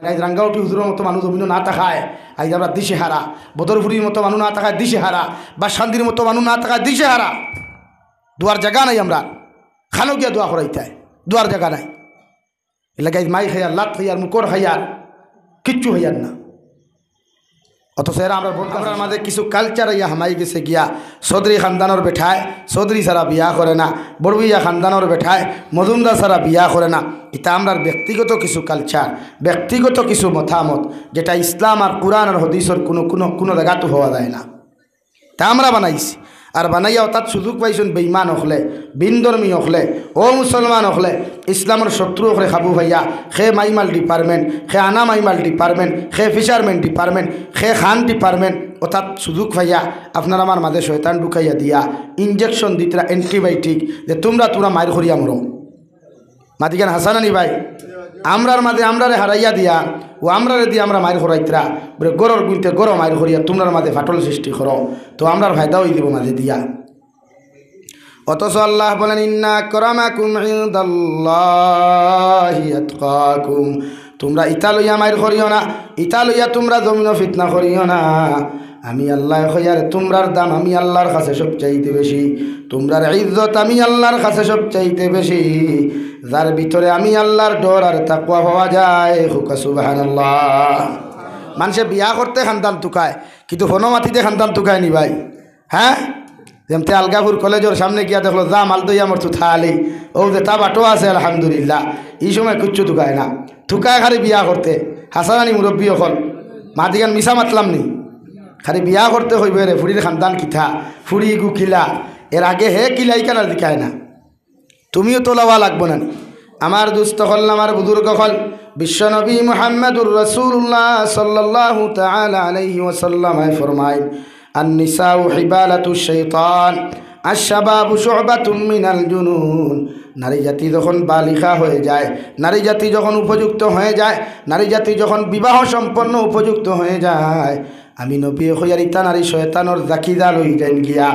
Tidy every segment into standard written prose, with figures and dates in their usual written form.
আজ রাঙ্গাউটি হুজুরের মতো মানুষ অভিনয় না থাকায় আজ আমরা দিশে হারা, বদরপুরীর মতো মানুষ না থাকায় দিশে হারা, বা শান্তির মতো মানুষ না থাকায় দিশে হারা। দোয়ার জায়গা নাই, আমরা খানো গিয়া দোয়া করাইতে দোয়ার জায়গা নাই। এলাকায় মাই খাইয়ার, লাত খাইয়ার, মুকর খাইয়ার, কিচ্ছু হইয়ার না। অথচ এরা আমরা বলতাম মাঝে কিছু কালচার ইয়া হামাই গেছে গিয়া চৌধুরী খানদানোর বেঠায় চৌধুরী ছাড়া বিয়া করে না, বড়বিয়া খানদানোর বেঠায় মজুমদার ছাড়া বিয়া করে না। এটা আমরা ব্যক্তিগত কিছু কালচার, ব্যক্তিগত কিছু মতামত, যেটা ইসলাম আর কুরআন আর হাদিসের কোনো জায়গাতো হওয়া যায় না। তা আমরা বানাইছি, আর বানাইয়া তাত সুযোগ পাইছেন বেঈমান হলে, বিনধর্মী হলে, ও মুসলমান হলে, ইসলামের শত্রু হলে খাবু ভাইয়া, খে মাইমাল ডিপার্টমেন্ট, খে আনা মাইমাল ডিপার্টমেন্ট, খে ফিশারম্যান ডিপার্টমেন্ট, খে খান ডিপার্টমেন্ট, ও তাত সুযোগ ভাইয়া আপনার আমার মাঝে শয়তান ঢুকাইয়া দিয়া ইঞ্জেকশন দিতরা অ্যান্টিবায়োটিক, যে তোমরা মায়ের করিয়া মরো। মাতিকান হাসানানি ভাই, আমরার মাঝে আমরারে হারাইয়া দিয়া ও আমরারে দিয়ে আমরা মায়ের করাইতরা বলে গরর গুনতে গরম মায়ের করিয়া তোমরার মাঝে ফাটল সৃষ্টি করো, তো আমরার ফায়দা হয়ে দিব মাঝে দিয়া। অথচ আল্লাহ বলেন ইন্না আকরামাকুম ইনদাল্লাহি আতকাকুম, তোমরা ইতা লইয়া মায়ের করিও না, ইতা লইয়া তোমরা জমিন ফিতনা করিও না। আমি আল্লাহ কইয়ার তোমরার দাম আমি আল্লাহর কাছে সবচাইতে বেশি, তোমরার ইজ্জত আমি আল্লাহর কাছে সবচাইতে বেশি। যার ভিতরে আমি আল্লাহর ডর আর তাকওয়া পাওয়া যায়, হুকা সুবহানাল্লাহ। মানুষে বিয়া করতে খানদান তুকায়, কিন্তু হনমাতিতে খানদান তুকায় নি ভাই। হ্যাঁ, যেমতে আলগাপুর কলেজের সামনে গিয়া দেখলো যা মাল দইয়া আমার তো থালি, ও যে তা বাটো আছে আলহামদুলিল্লাহ, এই সময় কিচ্ছু তুকায় না, তুকায় খালি বিয়া করতে। হাসানানি মুরব্বী হল মাদিগান মিশা মাতলাম নি, খালি বিয়া করতে হইবে রে ফুড়ির খানদান কিথা, ফুড়ি গু কিলা, এর আগে হে কিলাই কেনার দিকায় না, তুমিও তো লওয়া লাগবো না। আমার দুস্থ হল, আমার বুজুর্গ হল, বিশ্বনবী মুহাম্মদুর রাসূলুল্লাহ সাল্লাল্লাহু তাআলা আলাইহি ওয়াসাল্লাম ফরমায় আন-নিসাউ হিবালাতুশ শাইতান আশ-শাবাবু শু'বাতুম মিনাল জুনুন। নারী জাতি যখন বালিকা হয়ে যায়, নারী জাতি যখন উপযুক্ত হয়ে যায়, নারী জাতি যখন বিবাহ সম্পন্ন উপযুক্ত হয়ে যায়, আমি নবী হইয়ারিতা নারী শয়তানোর জাকিদাল হই যান গিয়া,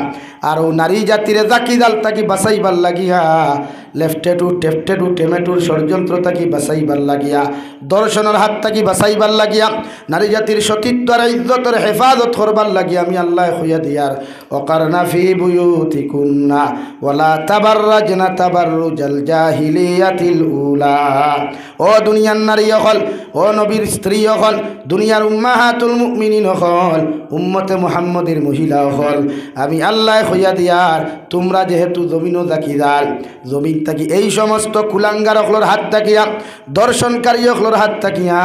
আর ও নারী জাতির জাকিদাল তাকি বাঁচাইবার লাগিয়া, লেফটেটু টেফটেটু টেমেটুর ষড়যন্ত্র তাকি বাঁচাইবার লাগিয়া, দর্শনের হাত তাকি বাঁচাইবার লাগিয়া, নারী জাতির সতীত্ব আর ইজ্জতের হেফাজত করবার লাগিয়া আমি আল্লাহ হইয়া দিয়ার ওয়াকারনা ফি বুয়ুতিকুন্না ওয়ালা তাবাররাজনা তাবাররুজাল জাহিলিয়াতিল উলা। ও দুনিয়ার নারী হল, ও নবীর স্ত্রী হল, দুনিয়ার উম্মাহাতুল মুমিনিন হল, উম্মতে মুহাম্মদের মহিলা হল, আমি আল্লাহ হইয়া দিয়ার তোমরা যেহেতু জমিন জাকিদাল, জমিন থাকি এই সমস্ত কুলাঙ্গার হলর হাত থাকিয়া, দর্শনকারী হলর হাত থাকিয়া,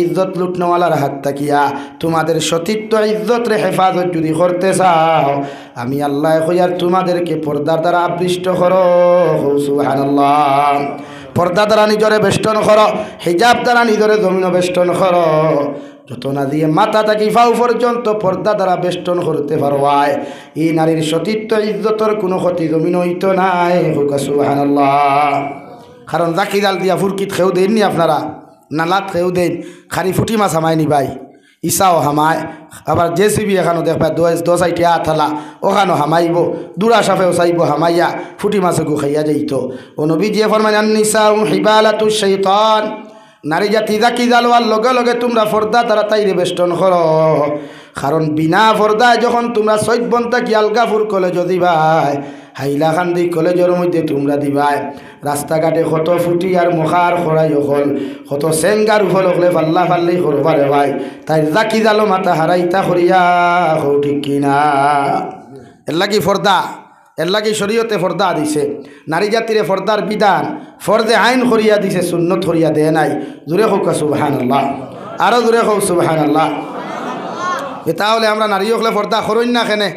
ইজ্জত লুটনওয়ালার হাত থাকিয়া তোমাদের সতীত্ব ইজ্জত রে হেফাজত যদি করতে চাও, আমি আল্লাহ হইয়ার তোমাদেরকে পর্দার দ্বারা আবৃষ্ট করো। সুবহানাল্লাহ। পর্দা দ্বারা নিজরে বেষ্টন করো, হিজাব দ্বারা নিজরে জমিন বেষ্টন করো, যত না দিয়ে মাথা থাকি ফাউ পর্যন্ত পর্দা দ্বারা বেষ্টন করতে পারবাই, এই নারীর সতীত্ব ইজ্জতর কোনো ক্ষতি জমিন হইতো নাই। হুকা সুবহানাল্লাহ। কারণ জাকিদাল দিয়া ফুরকিত খেউ দেননি আপনারা, নালাত খেউ দেন, খালি ফুটি মাছ হামায়নি ভাই, ইসাও হামায়, আবার জেসিবি এখানো দেখবা 10 থালা ওখানো হামাইব, দুরা সাফেও চাইব হামাইয়া ফুটি মাছকু খাইয়া যাইত। ও নবী দিয়ে ফরমান আন-নিসাউ হিবালাতুশ শাইতান, নারী জাতি জাকিদাল হওয়ার লগে লগে তোমরা পর্দা দ্বারা তাইরে বেষ্টন করো। কারণ বিনা পর্দায় যখন তোমরা সৈবন্তা কি আলগাপুর কলেজ দিবাই, হাইলাকান্দি কলেজের মধ্যে তোমরা দিবাই, রাস্তাঘাটে কত ফুটি আর মুখার খড়াই হল, কত সেঙ্গার উফল হলে পাল্লা ফাল্লি করবারে ভাই, তাই জাকিদালো মাথা হারাইতা করিয়া হো ঠিক কিনা। এর লাগি পর্দা, এর লাগি শরীয়তে পর্দা দিছে, নারী জাতিরে পর্দার বিধান ফরজে আইন করিয়া দিছে, সুন্নত করিয়া দেয় নাই। জোরে হোক সুবহানাল্লাহ, আরও জোরে হোক সুবহানাল্লাহ। তাহলে আমরা নারী হলে পর্দা করইন না কেনে,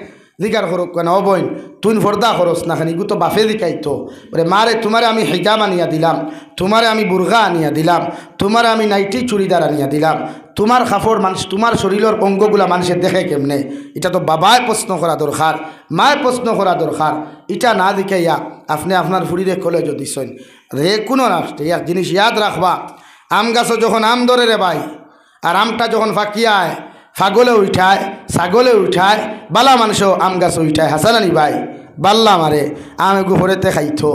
জিকার করুক কেন অবইন তুই পর্দা খরচ না খানি, তো বাফে দিকাইতো বলে মারে তোমারে আমি হিজাব আনিয়া দিলাম, তোমারে আমি বুরগা আনিয়া দিলাম, তোমারে আমি নাইটি চুড়িদার আনিয়া দিলাম, তোমার কাপড় মানুষ তোমার শরীরের অঙ্গগুলা মানুষের দেখে কেমনে, এটা তো বাবায় প্রশ্ন করা দরকার, মায় প্রশ্ন করা দরকার। এটা না দেখাইয়া আপনি আপনার ফুড়িরে কলেজও দিছেন। রে কোনো রাষ্ট্রে এক জিনিস ইয়াদ রাখবা, আম গাছও যখন আম ধরে রে ভাই, আর আমটা যখন ফাঁকিয়ায় ফাগলে উঠায়, ছাগলে উঠায়, বালা মানুষও আম গাছ উঠায়। হাসানানি ভাই, বাল্লা মারে আম এগু ভরেতে খাইতো,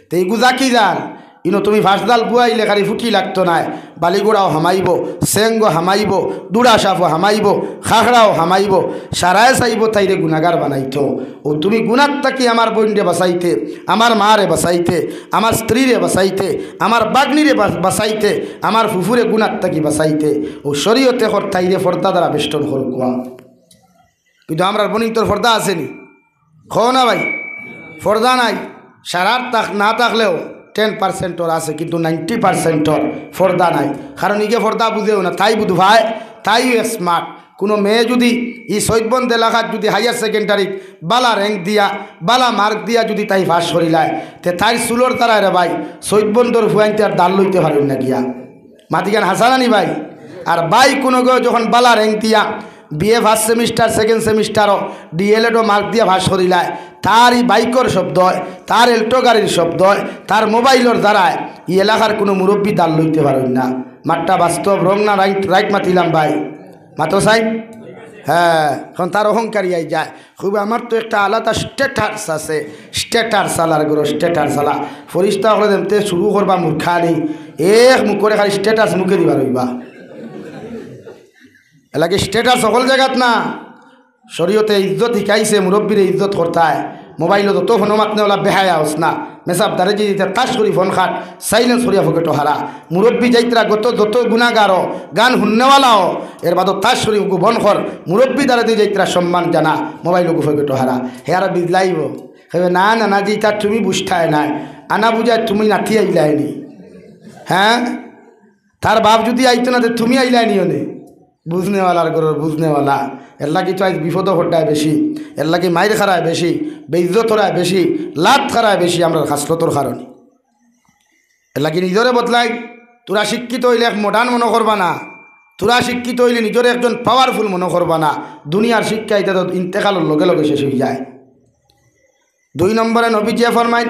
তো এইগু জাকি যান ইনো তুমি ফাঁসদাল বুয়াইলে খালি ফুটি লাগতো না, বালিগুড়াও হামাইব, সেঙ্গো হামাইব, দুড়া সাফও হামাইব, খাখড়াও হামাইব, সারায় চাইব তাইরে গুণাগার বানাইতো। ও তুমি গুণার থাকি আমার বোনরে বাঁচাইতে, আমার মারে বাঁচাইতে, আমার স্ত্রীরে বাঁচাইতে, আমার বাগনিরে বাঁচাইতে, আমার ফুফুরে গুণার থাকি বাঁচাইতে ও শরীয়তে তাইরে ফর্দা দ্বারা বেষ্টন করো কোয়া। কিন্তু আমরা বোনিক তোর ফর্দা আসেনি, খো না ভাই, ফর্দা নাই। সারার না থাকলেও 10% আছে, কিন্তু 90% ফর্দা নাই। কারণ ইগে ফর্দা বুঝেও না, তাই বুধ ভাই, তাইও স্মার্ট। কোনো মেয়ে যদি এই সৈবন্দ এলাকার যদি হায়ার সেকেন্ডারি বালা র্যাঙ্ক দিয়া, বালা মার্ক দিয়া যদি তাই ফাঁস করিলায়, তে তাই চুলোর তারা রে ভাই সৈবন্দর ফুয়াইতে আর দাল লইতে পারেন না গিয়া, মাতিকান হাসানানি ভাই। আর ভাই কোনো যখন বালা র্যাঙ্ক দিয়া বিএ ফার্স্ট সেমিস্টার, সেকেন্ড সেমিস্টারও, ডিএলএডও মার্ক দিয়ে ভাস করিলায়, তারই বাইকর শব্দ হয়, তার এল্টো গাড়ির শব্দ হয়, তার মোবাইলের দ্বারায় এই এলাকার কোনো মুরব্বী দাল লইতে পারেন না। মাঠটা বাস্তব, রং না রাইট? রাইট মাতিলাম ভাই, মাতো সাই। হ্যাঁ, এখন তার অহংকারী আই যায় খুব। আমার তো একটা আলাদা স্টেটাস আছে, স্টেটার সালার গরো, স্টেটার সালা ফরিস্তা হলে দেমতে শুরু করবা মূর্খা নেই, এক মুখ করে খালি স্টেটাস মুখে দিবা রইবা। এলাকি স্টেটাস সকল জায়গাত না, শরীয়তে ইজ্জত শিকাইছে, মুরব্বীর ইজ্জত করতায়। মোবাইল যত ফোন মাতনে ওলা বেহায়া হস না, মেসাব দারে দিতে তাস করি ফোন খাট, সাইলেন্স করিয়া ফকেটো হারা। মুরব্বী যাইতরা যত গুণাগারও, গান শুননেওয়ালাও, এর বাদ তাস করি গু বন কর, মুরব্বী দ্বারা দিয়ে যাইতরা সম্মান জানা, মোবাইল গু ফকেটো হারা। হে আর বিজলাইব, হেবে না না না যেটা তুমি বুঝতায় নাই, আনা বুঝায় তুমি নাথি আইলাইনি। হ্যাঁ, তার বাপ যদি আইতো না তুমি আইলাইনি হলে বুঝনেওয়ালার গরুর বুঝনেওয়ালা। এর লাগি তো আজ বিপদ ঘটায় বেশি, এর লাগি মাইর খারায় বেশি, বেইজ্জত হরায় বেশি, লাত খারায় বেশি আমরা খাসলতর কারণে। এর লাগি নিজরে বদলাই। তোরা শিক্ষিত হইলে এক মডার্ন মনে করবা না, তোরা শিক্ষিত হইলে নিজরে একজন পাওয়ারফুল মনে করবা না। দুনিয়ার শিক্ষা এটা তো ইন্তেকালের লগে লগে শেষ হয়ে যায়। 2 নম্বরে নবীজি ফরমাইন,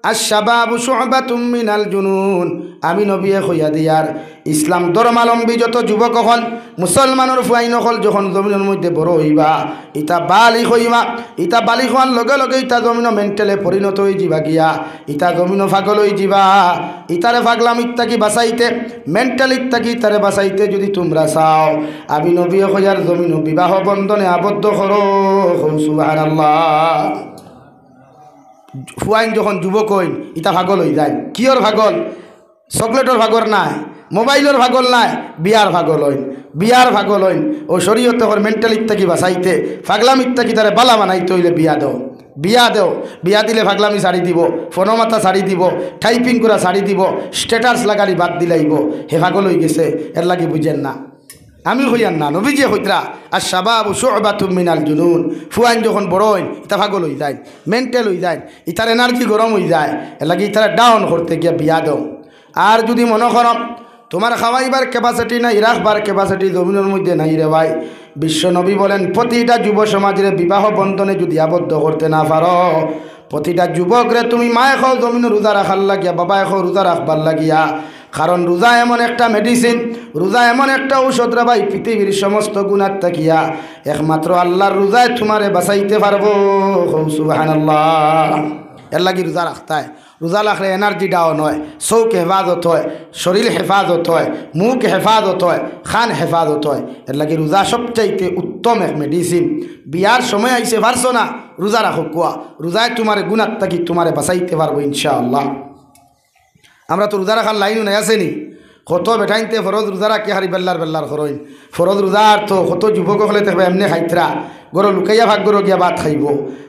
আশ-শাবাবু শু'বাতুম মিনাল জুনুন। আমি নবীয়ে কইয়া দিয়ার ইসলাম ধর্মালম্বী যত যুবক হল, মুসলমানের ফুয়াইন হল, যখন জমিনের মধ্যে বড় হইবা, ইটা বালিগ হইবা, ইটা বালিগ হওয়ার লগে লগে ইটা জমিন মেন্টালে পরিণত হয়ে যাবা গিয়া, ইটা জমিন পাগল হয়ে যাবা। ইতারে পাগলাম ইত্যাকি বাঁচাইতে, মেন্টাল ইত্যাকি ইতারে বাঁচাইতে যদি তোমরা চাও, আমি নবীয়ে কইয়ার জমিন বিবাহ বন্ধনে আবদ্ধ করো। সুবহানাল্লাহ। ফুয়াইন যখন যুবক হইন ইটা ভাগল হয়ে যায়। কিয়র ভাগল? চকলেটর ভাগর নাই, মোবাইলের ভাগল নাই, বিয়ার ভাগল হইন। বিয়ার ভাগল হইন ও শরীয়তে ওর মেন্টাল ইত্যাকি বাঁচাইতে, ফাগলাম ইত্যাকি তারে বালা বানাইতে হইলে বিয়া দেও, বিয়া দেও। বিয়া দিলে ফাগলামি ছাড়ি দিব, ফোনমাতা ছাড়ি দিব, টাইপিং করা ছাড়ি দিব, স্ট্যাটাস লাগালি বাদ দিলাইব। হে ভাগল হয়ে গেছে, এর লাগি বুঝেন না। আমি হইয়ান না, নবীজি হইতরা আশ-শাবাবু শু'বাতুম মিনাল জুনুন। ফুয়াইন যখন বড় হইন ইতা পাগল হয়ে যায়, মেন্টাল হয়ে যায়, ইতার এনার্জি গরম হয়ে যায়, এর লাগে ইতারা ডাউন করতে গিয়া বিয়া দাও। আর যদি মনে করো তোমার খাওয়াইবার ক্যাপাসিটি নাই, রাখবার ক্যাপাসিটি জমিনের মধ্যে নাই রে ভাই, বিশ্ব নবী বলেন প্রতিটা যুব সমাজের বিবাহ বন্ধনে যদি আবদ্ধ করতে না পারো, প্রতিটা যুবকরে তুমি মা এখন জমিনে রোজা রাখার লাগিয়া, বাবা এখন রোজা রাখবার লাগিয়া। কারণ রোজা এমন একটা মেডিসিন, রোজা এমন একটা ঔষধ রে ভাই, পৃথিবীর সমস্ত গুণার তাকিয়া একমাত্র আল্লাহর রোজায় তোমারে বাঁচাইতে পারবো। সুবহানাল্লাহ। এর লাগি রোজা রাখতায়। রোজা রাখলে এনার্জি ডাউন হয়, চৌক হেফাজত হয়, শরীর হেফাজত হয়, মুখ হেফাজত হয়, খান হেফাজত হয়। এর লাগে রোজা সবচাইতে উত্তম এক মেডিসিন। বিয়ার সময় আইসে পারছো না, রোজা রাখো কুয়া, রোজায় তোমার গুণার থাকি তোমারে বাঁচাইতে পারবো ইনশাআল্লাহ। আমরা তো রোজা রাখার লাইনও নাই আসেনি, কত বেটাইনতে ফরজ রোজা রাখি হারি বেল্লার বেল্লার করইন। ফরজ রোজার তো কত যুবক হলে দেখবে এমনি খাইতরা, গরো লুকাইয়া ভাগ গরো গিয়া ভাত খাইব,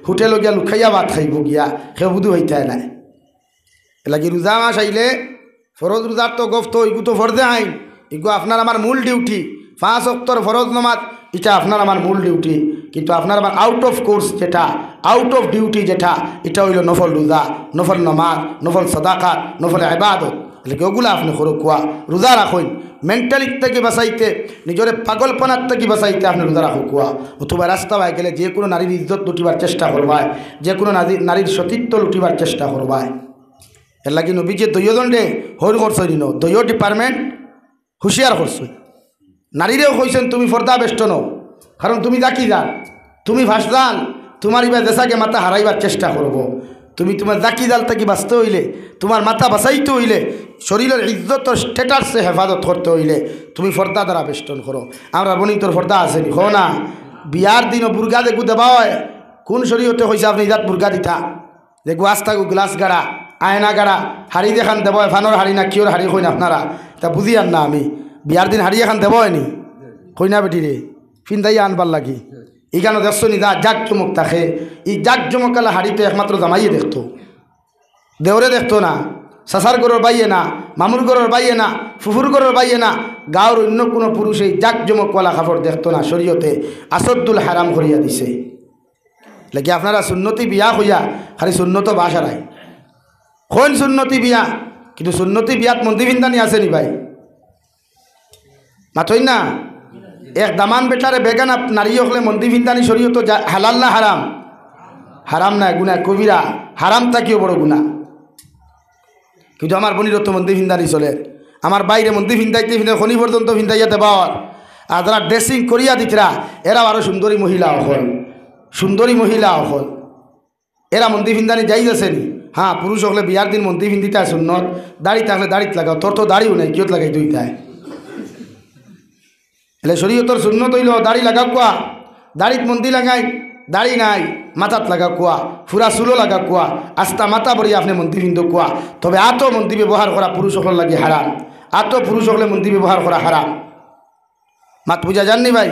হোটেলও গিয়া লুকাইয়া ভাত খাইব গিয়া, সে বুধু হইতে নাই। এলাকি রোজা মাস আইলে ফরজ রোজার তো গফত ইগু তো ফরজে আইন, ইগু আপনার আমার মূল ডিউটি। 5 ওয়াক্তের ফরজ নামাজ এটা আপনার আমার মূল ডিউটি, কিন্তু আপনার আমার আউট অফ কোর্স যেটা, আউট অফ ডিউটি যেটা, এটা হইল নফল রোজা, নফল নামাজ, নফল সাদাকাত, নফল ইবাদত। এলাকি ওগুলো আপনি করো কুয়া, রোজা রাখুন। মেন্টালিক থেকে বাঁচাইতে, নিজের পাগলপনার থেকে বাঁচাইতে আপনি রোজা রাখো কুয়া। অথবা রাস্তা পাই গেলে যে কোনো নারীর ইজ্জত লুটিবার চেষ্টা করবায়, যে কোনো নারীর সতীত্ব লুটিবার চেষ্টা করবায়। এর লাগি নবীজি দৈয়দণ্ডে হইল করছই নিন, দৈয় ডিপার্টমেন্ট হুঁশিয়ার করছই। নারীরেও কইছেন তুমি ফর্দা বেষ্ট নও, কারণ তুমি জাকি যান, তুমি ভাসদান, তোমার ইবা দেশাকে মাথা হারাইবার চেষ্টা করব। তুমি তোমার জাকি জাল থেকে বাঁচতে হইলে, তোমার মাথা বাঁচাইতে হইলে, শরীরের ইজ্জত স্ট্যাটাসে হেফাজত করতে হইলে তুমি ফর্দা দ্বারা বেষ্টন করো। আমরা বনি তোর ফর্দা আসেনি হো না? বিয়ার দিনও বুর্গা দেখু দেবা হয়, কোন শরীয়তে হয়েছে আপনি ইজাত বুর্গা দিতা? দেখবো আস্তাগু গ্লাস গাড়া, আয়না গাড়া, হাড়ি দেখান দেব হয়, ফানোর হাড়ি না কিওর হাড়ি কই না আপনারা? তা বুঝি আন না আমি, বিয়ার দিন হাড়ি এখান দেব হয়নি কই না বেটি রে, ফিন্দাই আনবার লাগি। এখানে দেখছো নি জাক জমক থাকে, এই জাক জমকালা হাড়িতে একমাত্র জামাইয়ে দেখতো, দেওরে দেখতো না, সাসার গরর বাইয়ে না, মামুর গরর বাইয়ে না, ফুফুর গরর বাইয়ে না, গাঁর অন্য কোনো পুরুষ এই জাক জমকওয়ালা কাপড় দেখতো না। শরীয়তে আসদ্দুল হারাম করিয়া দিছে। লাগে আপনারা সুন্নতি বিয়া হইয়া খালি সুন্নত বাসারায় কোন সুন্নতি বিয়া, কিন্তু সুন্নতি বিয়াত মন্দি ভিন্দানি আছে নি ভাই? মাথই না এক দামান বেটারে বেগানা নারী হলে মন্দি ভিন্দানি শরীয়ত হালাল না হারাম? হারাম না, গুনা কবিরা, হারাম থাকিও বড় গুনা। কিন্তু আমার বনিরত মন্দি ভিন্দানি চলে, আমার বাইরে মন্দি ভিন্দাইতে ভিন্দে খনি পর্যন্ত ভিন্দাইয়া দেবার। আর যারা ড্রেসিং করিয়া দিতরা এরাও আরও সুন্দরী মহিলা হল, সুন্দরী মহিলা হল, এরা মন্দি ভিন্দানি যাই যাচ্ছেনি। হ্যাঁ, পুরুষ হলে বিয়ার দিন মন্দি ভিন্দিতে সুন্নত, দাড়ি থাকলে দাড়িত লাগাও, তোর তো দাড়িও নাই, কিয়ত লাগাই দুইটায়? এলে শরীয়তর সুন্নত হইল দাড়ি লাগা কোয়া, দাড়িত মন্দি লাগাই, দাড়ি নাই মাথাত লাগা কোয়া, ফুরা চুলো লাগা কোয়া, আস্তা মাথা বড়ি আপনি মন্দি ভিন্দ কোয়া। তবে আতো মন্দি ব্যবহার করা পুরুষ সকল লাগে হারাম, আতো পুরুষ সকলে মন্দি ব্যবহার করা হারাম। মাত বুঝা যাননি ভাই?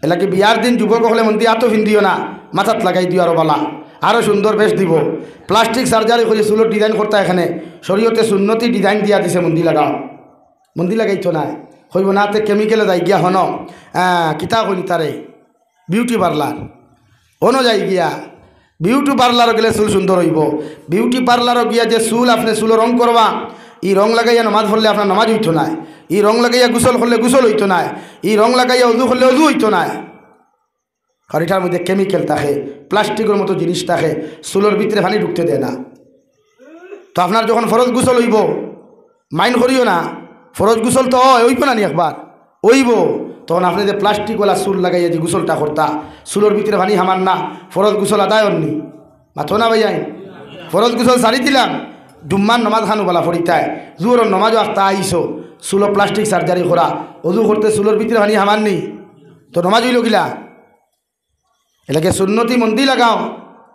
এলাকি বিয়ার দিন যুবক হলে মন্দি আতো ভিন্দিও না, মাথাত লাগাই দিও আরো বালা, আরও সুন্দর বেশ দিব। প্লাস্টিক সার্জারি করে চুলোর ডিজাইন করতে এখানে শরীয়তে সুন্নতি ডিজাইন দিয়া দিছে, মন্দি লাগাও, মন্দি লাগাইতো না, হইব না তে কেমিক্যালে যাই গিয়া হন কিতা করি তারে বিউটি পার্লার হনো যাই গিয়া, বিউটি পার্লারও গেলে চুল সুন্দর হইব। বিউটি পার্লারও গিয়া যে চুল আপনি চুলো রং করবা, ই রং লাগাইয়া নমাজ পড়লে আপনার নমাজ হইতো না, ই রং লাগাইয়া গোসল করলে গোসল হইতো না, ই রং লাগাইয়া অজু করলে অজু হইতো না। কারণ এটার মধ্যে কেমিক্যাল থাকে, প্লাস্টিকের মতো জিনিস থাকে, চুলোর ভিতরে পানি ঢুকতে দেয় না। তো আপনার যখন ফরজ গোসল হইব, মাইন্ড করিও না, ফরজ গোসল তো হইব না নি একবার হইব, তখন আপনি যে প্লাস্টিকওয়ালা চুল লাগাইয়া যে গোসলটা করতা, চুলোর ভিতরে পানি হামান না, ফরজ গোসল আদায় হননি মাথো না ভাইয়াই। ফরজ গোসল সারি দিলাম, জুম্মার নমাজ খানু বলা ফরিতায়, জুয়োর নমাজও আখতা আইসো, চুলো প্লাস্টিক সার্জারি করা, অজু করতে চুলোর ভিতরে পানি হামাননি, তো নমাজ হইল গিলা। এলাকে সুন্নতি মন্দি লাগাও,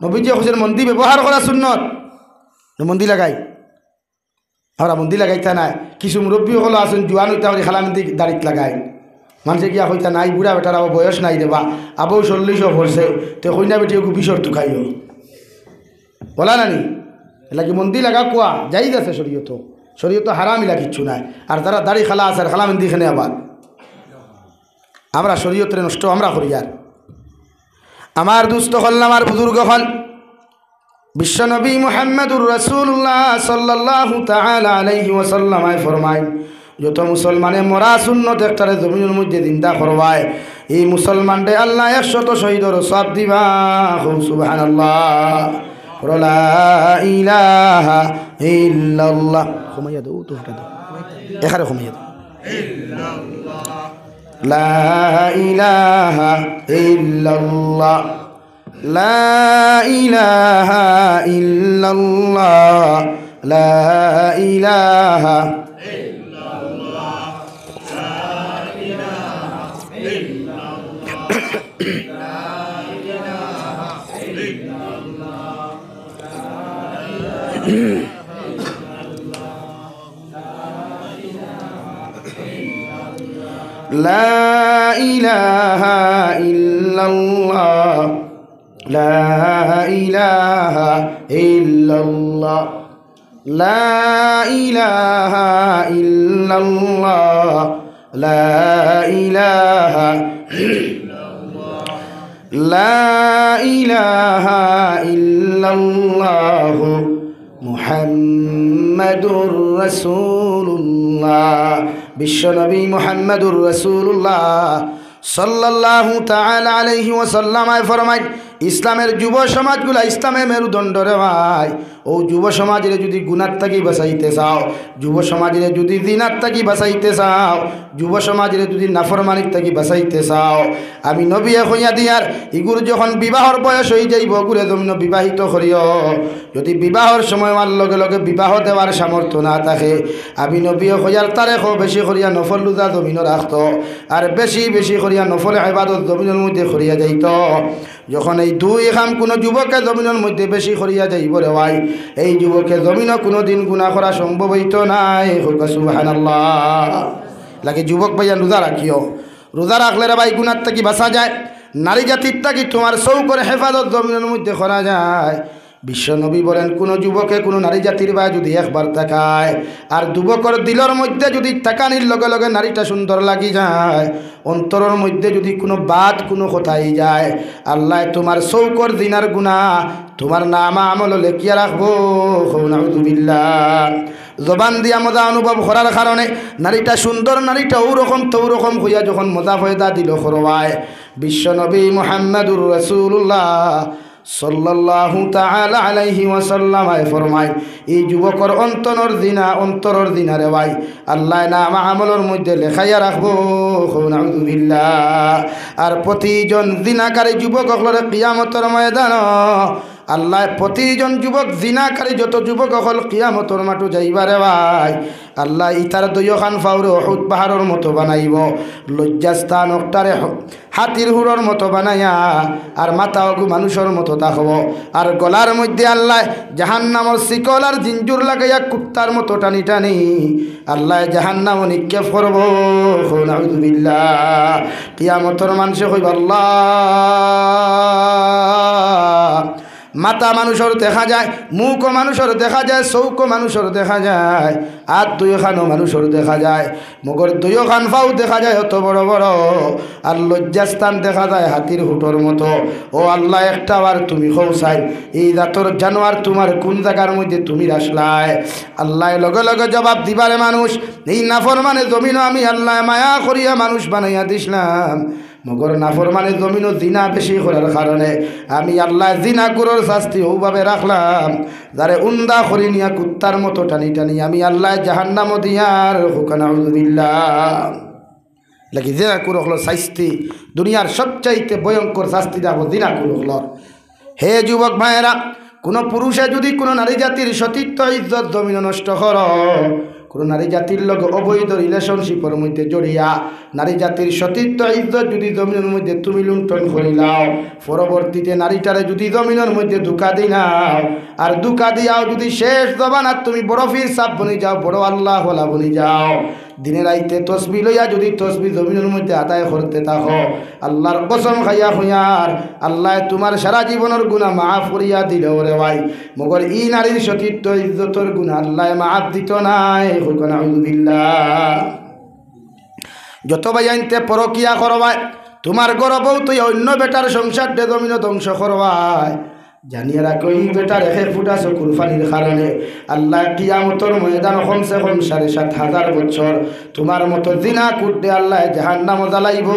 নবীজি হোসেন মন্দি ব্যবহার করা সুন্নত, মন্দি লাগাই আমরা মন্দি লাগাইতা নাই। কিছু মুরব্বী হলো আসুন জোয়ান হইতা করে খালামন্দি দাড়িত লাগায়, মানুষে গিয়া হইতা নাই বুড়া বেটার আবার বয়স নাই দেবা, আবৌ 40 পড়ছে, তো কইনা বেটি বিশর টুকাইও বলা নানি। এলাকি মন্দি লাগা কোয়া যাই আছে শরীয়ত, শরীয়ত হারামিলা কিচ্ছু নাই। আর তারা দাড়ি খালা আছে আর খালামন্দি এখানে আবার আমরা শরীয়তের নষ্ট আমরা করি। আর আমার দুস্থ হল, আমার বুজুর্গ হল, বিশ্বনবী মুহাম্মদুর রাসূলুল্লাহ সাল্লাল্লাহু তাআলা আলাইহি ওয়াসাল্লাম ফরমায়, যত মুসলমানে মরা সুন্নত একটারে জমিনের মধ্যে জিন্দা করবায়, এই মুসলমানরে আল্লাহ 100 শহীদর সব দিবা। সুবহানাল্লাহ, লা ইলাহা ইল্লাল্লাহ। ঘুমাইয়া দাও তো, ওটা দাও এখানে, ঘুমাইয়া দাও। লা ইলাহা ইল্লাল্লাহ, লা ইলাহা ইল্লাল্লাহ, লা ইলাহা ইল্লাল্লাহ, লা ইলাহা ইল্লাল্লাহ, লা ইলাহা ইল্লাল্লাহ, লা ইলাহা ইল্লাল্লাহ, লা ইলাহা লা ইলাহা ইল্লাল্লাহ মুহাম্মাদুর রাসূলুল্লাহ। বিশ্বনবী মুহাম্মাদুর রাসূলুল্লাহ সাল্লাল্লাহু তাআলা আলাইহি ওয়াসাল্লাম ফরমায়, ইসলামের যুব সমাজগুলা ইসলামের মেরুদণ্ড রে ভাই। ও যুব সমাজের যদি গুনার থাকি বাঁচাইতে চাও, যুব সমাজের যদি দিনার থাকি বাঁচাইতে চাও, যুব সমাজের যদি নাফরমানিক থাকি বাঁচাইতে চাও, আমি নবী হইয়া দিয়ার ইগুর যখন বিবাহর বয়স হয়ে যাইব গুরে জমিন বিবাহিত করিও। যদি বিবাহর সময় আমার লগে লগে বিবাহ দেওয়ার সামর্থ্য না থাকে, আমি নবী হইয়ার তারে বেশি করিয়া নফল রোজা জমিন রাখত, আর বেশি বেশি করিয়া নফল ইবাদত জমিনের মধ্যে করিয়া যাইত। যখন এই দুই কাম কোনো যুবকের জমিনের মধ্যে বেশি করিয়া যাইব রে ভাই, এই যুবকের জমিনও কোনো দিন গুনাহ করা সম্ভব হইত নাই। সুবহানাল্লাহ। লাগে যুবক ভাইয়া রোজা রাখিও। রোজা রাখলে রে ভাই গুনার থেকে বাঁচা যায়। নারী জাতির থাকি তোমার চৌকর হেফাজত জমিনের মধ্যে করা যায়। বিশ্বনবী বলেন কোন যুবকে কোনো নারী জাতির বা যদি একবার তাকায়, আর যুবকর দিলর মধ্যে যদি তাকানির লগে লগে নারীটা সুন্দর লাগি যায়, অন্তরের মধ্যে যদি কোনো বাদ কোনো কথাই যায়, আল্লাহ তোমার চৌকর দিনার গুনাহ তোমার নামা আমল লেখিয়া রাখবো। নাউযুবিল্লাহ। জবান দিয়া মজা অনুভব করার কারণে নারীটা সুন্দর, নারীটা ওরকম তো ওরকম হইয়া যখন মজা ফয়দা দিল করবায়, বিশ্বনবী মুহাম্মদুর রাসূলুল্লাহ সাল্লাল্লাহু তাআলা আলাইহি ওয়াসাল্লাম ফরমায়, এই যুবকর অন্তরের দিনা রে ভাই আল্লাহ নাম আমলের মধ্যে লেখাইয়া রাখবো। নাউযুবিল্লাহ। আর প্রতিজন জিনাকারী যুবক হল কিয়ামতের ময়দান আল্লাহ প্রতিজন যুবক জিনাকারী যত যুবক হল কিয়ামতের মাঠে যাইবারে ভাই আল্লাহ ইতার দইখান ফাউরে উহুদ পাহাড়ের মতো বানাইব, লজ্জাস্থান অক্টারে হাতির হুড়র মতো বানাইয়া, আর মাথা অগু মানুষের মতো থাকব, আর গলার মধ্যে আল্লাহ জাহান্নামর শিকল আর জিঞ্জুর লাগাইয়া কুত্তার মতো টানি টানি আল্লাহ জাহান্নাম নিক্ষেপ করব। নাউযুবিল্লাহ। কিয়ামতের মানুষে কইব আল্লাহ মাথা মানুষের দেখা যায়, মুখও মানুষের দেখা যায়, চৌকো মানুষের দেখা যায়, আর দুইখানও মানুষের দেখা যায়, মগর দুইখান ফাও দেখা যায় অত বড় বড়, আর লজ্জাস্থান দেখা যায় হাতির হুটোর মতো। ও আল্লাহ একটা বার তুমি খৌসাই এই জাতর জানোয়ার তোমার কোন জায়গার মধ্যে তুমি রাসলাই। আল্লাহ লগে লগে জবাব দিবারে মানুষ এই নাফরমানে জমিনও আমি আল্লাহ মায়া করিয়া মানুষ বানাইয়া দিছিলাম, মগর নাফরমানে জমিনও জিনা বেশি করার কারণে আমি আল্লাহ জিনা কুরোর শাস্তি ওভাবে রাখলাম, যারে উন্দা করি নিয়া কুত্তার মতো টানি টানি আমি আল্লাহ জাহান্নাম দিয়ার হুকানা। নাউযুবিল্লাহ। লাগি জিনা কুরো হলো শাস্তি দুনিয়ার সবচাইতে ভয়ঙ্কর শাস্তি দেব জিনা কুরো হলো। হে যুবক ভাইয়েরা, কোনো পুরুষে যদি কোনো নারী জাতির সতীত্ব ইজ্জত জমিন নষ্ট কর, কোনো নারী জাতির লোক অবৈধ রিলেশনশিপের মধ্যে জড়িয়া নারী জাতির সতীত্ব ইজ্জত যদি জমিনের মধ্যে তুমি লুণ্ঠন করিলাও, পরবর্তীতে নারীটারে যদি জমিনের মধ্যে ধোঁকা দিনাও, আর ধোঁকা দিয়াও যদি শেষ জবানাত তুমি বড় ফির সাপ বনি যাও, বড় আল্লাহ ওয়ালা বনি যাও, দিনে রাইতে তসবি লইয়া যদি তসবি জমিনের মধ্যে আদায় করতে থাকো, আল্লাহর কসম খাইয়া হইয়ার আল্লাহ তোমার সারা জীবনের গুনাহ মাফ করিয়া দিলেও রে ভাই, মগর ই নারীর সতীত্ব ইজ্জতর গুনাহ আল্লাহ মাফ দিত নাই। নাউযুবিল্লাহ। যত ভাই আনতে পরকিয়া করবায়, তোমার গর্বও তুই অন্য বেটার সংসার দে জমিন ধ্বংস করবায়, জানিয়ে রাখো এই বেটার এক ফুটা চকুর পানির কারণে আল্লাহ কিয়ামতের ময়দান কমসে কম ৭,৫০০ বছর তোমার মতো জিনা করতে আল্লাহ জাহান্নাম জ্বালাইব।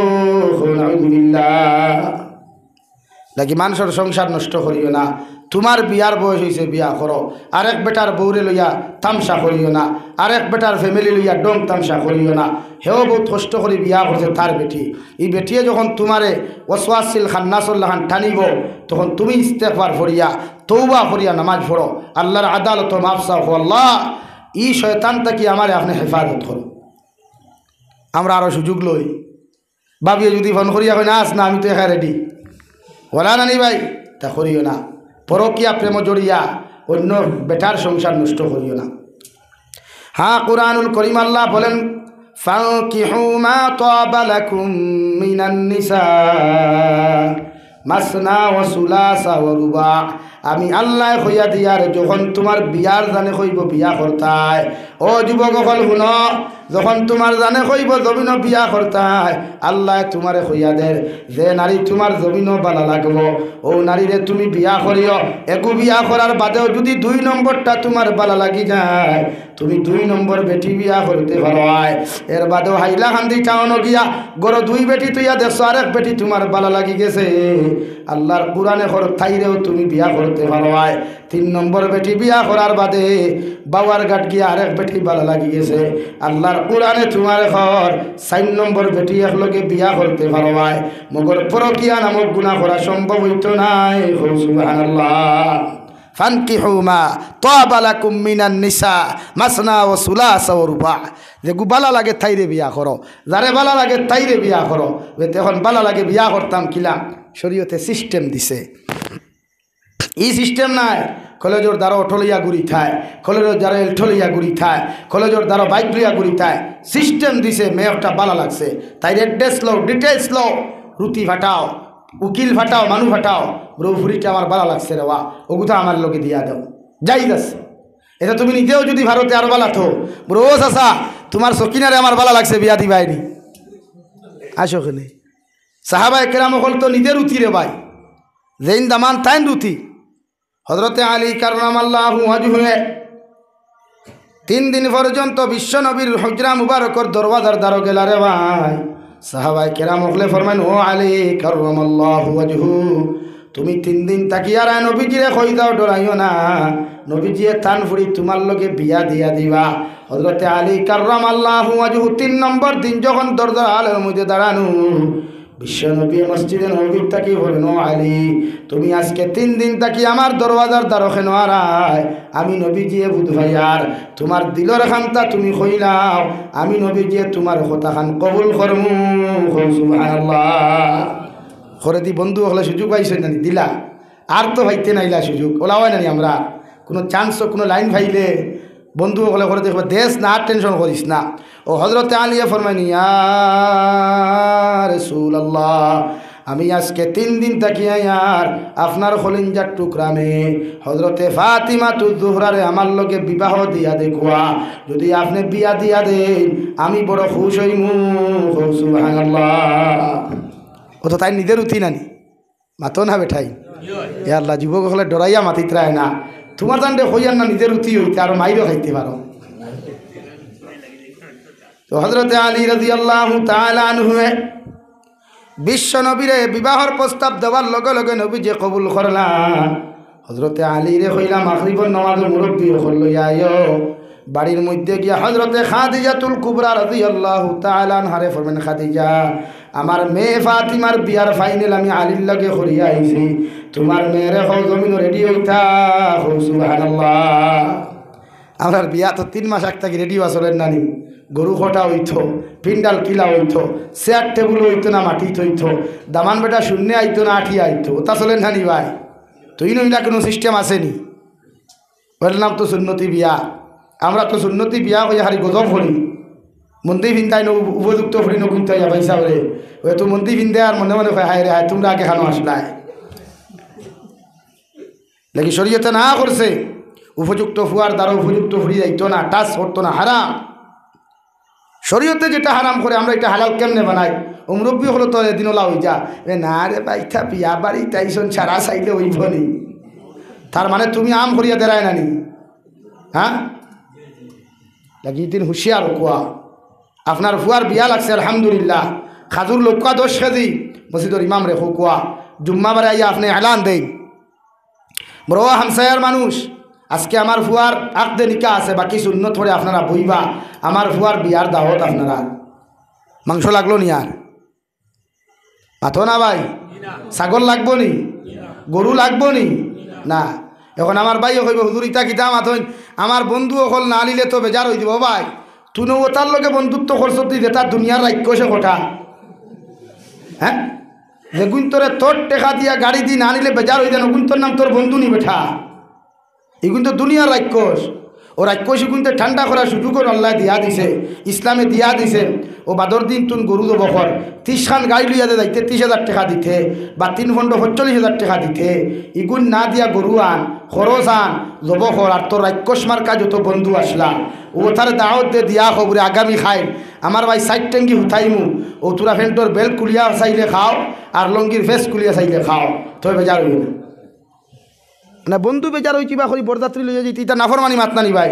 নাউযুবিল্লাহ। লাগি মানুষের সংসার নষ্ট করিও না। তোমার বিয়ার বয়স হয়েছে, বিয়া করো, আরেক বেটার বউরে লইয়া তামসা করিও না, আরেক বেটার ফ্যামিলি লইয়া ডং তামসা করিও না। হেও বহুত কষ্ট করে বিয়া করছে তার বেটি, এই বেটিয়ে যখন তোমারে ওয়াসওয়াসিল খান্নাসুল্লাহান টানিব, তখন তুমি ইস্তেগফার করিয়া তওবা করিয়া নামাজ পড়ো, আল্লাহর আদালত মাফ চাও, আল্লাহ ই শয়তান থেকে আমারে আপনি হেফাজত করো। আমরা আরও সুযোগ লই, ভাবিয়ে যদি ফোন করিয়া কই না আস না আমি তো একা রেডি, ওলা নানি ভাই তা করিও না। পরকিয়া প্রেম জড়িয়া অন্য বেটার সংসার নষ্ট করিও না। হ্যাঁ, কুরআনুল কারীম আল্লাহ বলেন ফানকিহু মা তাবা লাকুম মিনান নিসা মাসনা ওয়া সুলাসা ওয়া রুবা। আমি আল্লাহ কইয়া দিয়ার যখন তোমার বিয়ার জানে কইব বিয়া করতায়, ও যুবক হল শুন, যখন তোমার জানে কইব জমিন বিয়া করতাই, আল্লাহ তোমারে কইয়া দে যে নারী তোমার জমিন বালা লাগব, ও নারীরে তুমি বিয়া করিও। একু বিয়া করার বাদেও যদি 2 নম্বরটা তোমার বালা লাগি যায়, তুমি 2 নম্বর বেটি বিয়া করতে পারো। এর বাদেও হাইলা খান্দি টাউন গিয়া গড় 2 বেটি তুইয়া দেখছো, আরেক বেটি তোমার বালা লাগি গেছে, আল্লাহর কোরআনে খর তাইরেও তুমি বিয়া করতে পারো। 3 নম্বর বেটি বিয়া করার বাদে বাবার ঘাট গিয়া আরেক বেটি বালা লাগি গেছে, আল্লাহর কোরআনে তোমার ঘর 4 নম্বর বেটি একলগে বিয়া করতে পারো। মগর পরকিয়া নামক গুনাহ করা সম্ভব হইতো নাই। সুবহানাল্লাহ। ফানকিহু মা তাবা লাকুম মিনান নিসা মাসনা ওয়া সুলাসা ওয়া রুবা। যে বালা লাগে তাইরে বিয়া করো, যারে বালা লাগে তাইরে বিয়া করো। এখন বালা লাগে বিয়া করতাম কিলা, শরীয়তে সিস্টেম দিছে। এই সিস্টেম নাই কলেজর দ্বারা অটলিয়া গুড়ি থায়, কলেজর দ্বারা এলঠলিয়া গুড়ি থায়, কলেজর দ্বারা বাইক লইয়া গুড়ি থায়। সিস্টেম দিছে, মেয়রটা বালা লাগছে তাই অ্যাড্রেস লো, ডিটেলস লো, রুটি ফাটাও, উকিল ফাটাও, মানু ফাটাও, ব্রৌফুরিটা আমার বালা লাগছে রে, ওগুতা আমার লোকে দিয়া দাও, যাই যাচ্ছে। এটা তুমি নিজেও যদি ভারতে আরো বালা থো, রোজ আসা তোমার সকিনারে আমার বালা লাগছে, বিয়া দিবাইনি, আসো ওখানে। সাহাবায়ে কেরাম হল তো নিজের রুতি রে ভাই, যেইন দামান তাইন রুতি। হযরতে আলী কাররামাল্লাহু ওয়াজহুয়ে 3 দিন পর্যন্ত বিশ্ব নবীর হুজরা মুবারকর দরওয়াজার দ্বারা গেলা রে ভাই। সাহাবায়ে কেরাম হলে ফরমান, ও আলী কাররামাল্লাহু ওয়াজহু, তুমি 3 দিন তাকিয়া রা নবীজিরে কই দাও, ডরাইও না, নবীজিয়ে তান ফুড়ি তোমার লগে বিয়া দিয়া দিবা। হযরতে আলী কাররামাল্লাহু ওয়াজহু 3 নম্বর দিন যখন দরজার আলের মধ্যে দাঁড়ানো, বিশ্ব নবী মসজিদে নবীর তাকি বলেন, ও আলী তুমি আজকে 3 দিন তাকি আমার দরওয়াজার দ্বারা কেন আরায়? আমি নবীজিয়ে বুধ ভাইয়ার তোমার দিলর খানটা তুমি কইলাও, আমি নবীজিয়ে তোমার কথা খান কবুল করমু। সুবহানাল্লাহ। করে দি বন্ধু হলে সুযোগ পাইছে নানি দিলা, আর তো ভাইতে নাইলা সুযোগ ওলা হয় নানি। আমরা কোনো চান্স কোনো লাইন ভাইলে বন্ধু হলে করে দেখবে দেশ না, আর টেনশন করিস না। ও হযরতে আলিয়া ফরমাইনি, ইয়া রাসূলুল্লাহ, আমি আজকে 3 দিন তাকিয়া আর আপনার খলিঞ্জার টুকরা মেয়ে হযরতে ফাতিমা তুজুহরারে আমার লগে বিবাহ দিয়া দেখুয়া, যদি আপনি বিয়া দিয়া দেন আমি বড় খুশ হইমু। সুবহানাল্লাহ। ও তো তাই নিজের উঠি নানি মাতো না বেঠাই, এ আল্লাহ যুবক হলে ডরাইয়া মাতিত রায় না, তোমার জানতে হইয়ার না নিজের উঠি হইতে আরো মাইরও খাইতে পারো। তো হযরতে আলী রাদিয়াল্লাহু তাআলা আনহু বিশ্ব নবীরে বিবাহর প্রস্তাব দেওয়ার লগে লগে নবী যে কবুল করলা। হযরতে আলী রে কইলা মাগরিবের নামাজের মুরব্বি হল আয়ো, বাড়ির মধ্যে গিয়া হযরতে খাদিজাতুল কুবরা রাদিয়াল্লাহু তাআলা আনহারে ফরমান, খাদিজা আমার মেয়ে ফাতিমার বিয়ার ফাইনাল আমি আলীর লগে করিয়া আইছি, তোমার মেয়েরে হও জমিন রেডি হইতা। সুবহানাল্লাহ। আমার বিয়া তো 3 মাস আগ থেকে রেডি আসলেন নানি, গরু কটা হইতো, পিন্ডাল কিলা হইতো, চেয়ার টেবুল হইতো না মাটি থইতো, দামান বেটা শূন্য আইতো না আঠি আইতো, তা চলেন নানি ভাই। তুই নইলা কোনো সিস্টেম আসেনি, বললাম তো সুন্নতি বিয়া। আমরা তো সুন্নতি বিয়া হয়ে হারি গজব করি, মন্দির ভিন্দাই উপযুক্ত করি নকুন্তাই পয়সা বলে, ওই তো মন্দির ভিন্দে আর মনে মনে হায় রে হায় তোমরা আগে খানো আসলায় লেকি শরীয়তে না করছে। উপযুক্ত ফুয়ার দ্বারা উপযুক্ত ফুরি যাইতো না, টাচ করতো না, হারাম। শরীয়তে যেটা হারাম করে আমরা এটা হালাল কেমনে বানাই? ও মুরব্বী হলো তো এদিন ওলা হই যা, এ না রে বাইথা বিয়া বাড়ি তাইছন ছাড়া চাইলে ওই বনি, তার মানে তুমি আম করিয়া দেরায় নানি, হ্যাঁ লাগি দিন হুঁশিয়ার কোয়া। আপনার ফুয়ার বিয়া লাগছে আলহামদুলিল্লাহ, খাজুর লোকা 10 কেজি মসজিদর ইমাম রেখো কোয়া, জুম্মাবারে আইয়া আপনি এলান দেন, বড় হামসায়ার মানুষ আজকে আমার ফুয়ার আকদে নিকা আছে, বাকি সুন্নত পড়ে আপনারা বইবা, আমার ফুয়ার বিয়ার দাওয়াত আপনারা। মাংস লাগলো নি আর মাথো না ভাই, ছাগল লাগবো নি, গরু লাগবো নি না। এখন আমার ভাইও কইব হুজুর ইতা কিতা মাথইন, আমার বন্ধুও হল না আলিলে তো বেজার হয়ে দিব ভাই, তুই ও তার লগে বন্ধুত্ব করছ তুই যে তার দুনিয়ার রাক্য সে কথা, হ্যাঁ যেগুন তোরে তোর টেকা দিয়া গাড়ি দিয়ে না আনিলে বেজার হয়ে যান, ওগুন তোর নাম তোর বন্ধু নি বেঠা, এগুন তো দুনিয়ার রাক্ষস। ও রাক্ষস এগুনতে ঠান্ডা করার সুযোগও আল্লাহ দিয়া দিছে, ইসলামে দিয়া দিছে। ও বাদর দিন তুন গরু দেবো কর 30 খান গাড়ি লইয়া দে যাইতে 30,000 টাকা দিতে, বা 3 খণ্ড 45,000 টাকা দিতে, এগুন না দিয়া গরু আন খরচ আন জব খর আর তোর রাক্ষস মার্কা যত বন্ধু আসলা ও তার দাওয়াত দে দিয়া খবরে আগামী খাই আমার ভাই সাইড ট্যাঙ্গি হুঠাইমু ও তোরা ফেন্টর বেল্ট কুলিয়া চাইলে খাও আর লঙ্গির ফেস কুলিয়া চাইলে খাও তবে বেজার হইব না না বন্ধু বেজার হই কিবা করি বরযাত্রী লইয়া যেতে এটা নাফরমানি মাত নানি ভাই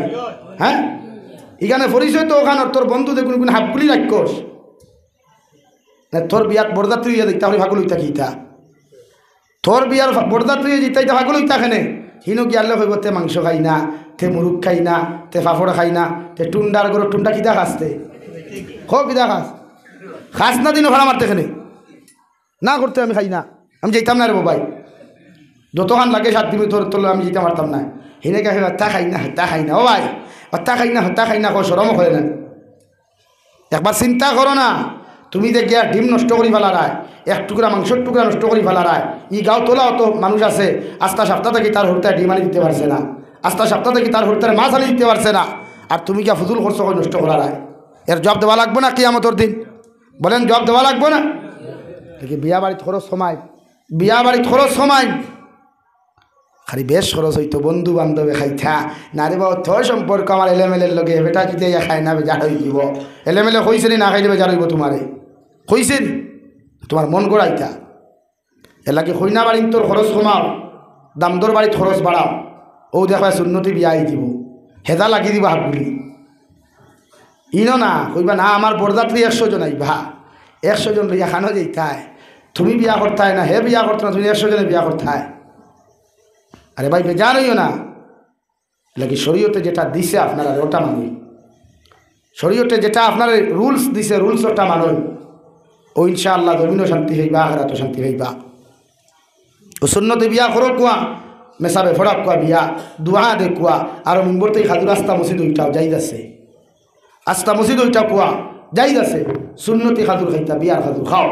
হ্যাঁ এখানে পরিচয় তো ওখানে তোর বন্ধু দেখুন কোন হাবগুলি রাক্ষস না তোর বিয়াত বরযাত্রী হইয়া দেখতে হলে ভাগুল হইতা কিতা তোর বিয়ার বরযাত্রী জিতাইতে ভাগুল হইতা খেনে হিনো গিয়ালে হইব তে মাংস খাই না তে মুরুখ খাই না তে ফাফড় খাই না তে টুন্ডার গরো টুন্ডা কিতা খাসতে খো কিতা খাস খাস না দিনও ভাড়া মারতে খেনে না করতে আমি খাই না আমি যেতাম না রে ভাই যতক্ষণ লাগে 7 দিন তোর তোর আমি যেতে পারতাম না হিনে কে হত্যা খাই না হত্যা খাই না ও ভাই হত্যা খাই না সরম করে না একবার চিন্তা করো না তুমি যে গিয়া ডিম নষ্ট করি ফেলারায় এক টুকরা মাংসের টুকরা নষ্ট করি ফেলারায় ই গাঁও তোলাও তো মানুষ আছে আস্তা সপ্তাহ থেকে তার হরতায় ডিম আনি দিতে পারছে না আস্তা সপ্তাহ থেকে তার হরতায় মাছ আনি দিতে পারছে না আর তুমি গিয়া ফুজুল খরচ করে নষ্ট করারায় এর জব দেওয়া লাগবো না কিয়ামতের দিন বলেন জব দেওয়া লাগবো না বিয়া বাড়িতে খরচ সময় খালি বেশ খরচ হইতো বন্ধু বান্ধবে খাইথা না রে বাবা তোর সম্পর্ক আমার এলেমেলের লগে বেটা যদি খাই না বেজার হয়ে যাব এলেমেলে কইছে না খাইলে বেজার হইব তোমারে কইছে তোমার মন গড়াইতা এলাকে কইনা বাড়ি তোর খরচ কমাও দামদর বাড়ির খরচ বাড়াও ও দেখা সুন্নতি বিয়াই দিব হেদা লাগি দিবা হাতগুলি ইনো না কইবা না আমার বরযাত্রী 100 জন আইবা 100 জন লইয়া খানো যাইতায় তুমি বিয়া করতায় না হে বিয়া করতো না তুমি 100 জনে বিয়া করতায় আরে ভাই বেজার হইও না লাগে শরীয়তে যেটা দিছে আপনারা ওটা মানুষ শরীয়তে যেটা আপনার রুলস দিছে রুলস ওটা মানুষ ও ইনশাআল্লাহ জমিনও শান্তি হইবা আখিরাতও শান্তি হইবা ও সুন্নতে বিয়া করো কুয়া মেসাবে ফড়াক কুয়া বিয়া দুয়া দে কুয়া আর মিম্বরতেই খাজুর আস্তা মসজিদ ওইটাও যাই যাচ্ছে আস্তা মসজিদ ওইটা কুয়া যাই যাচ্ছে সুন্নতি খাজুর খাইতা বিয়ার খাজুর খাও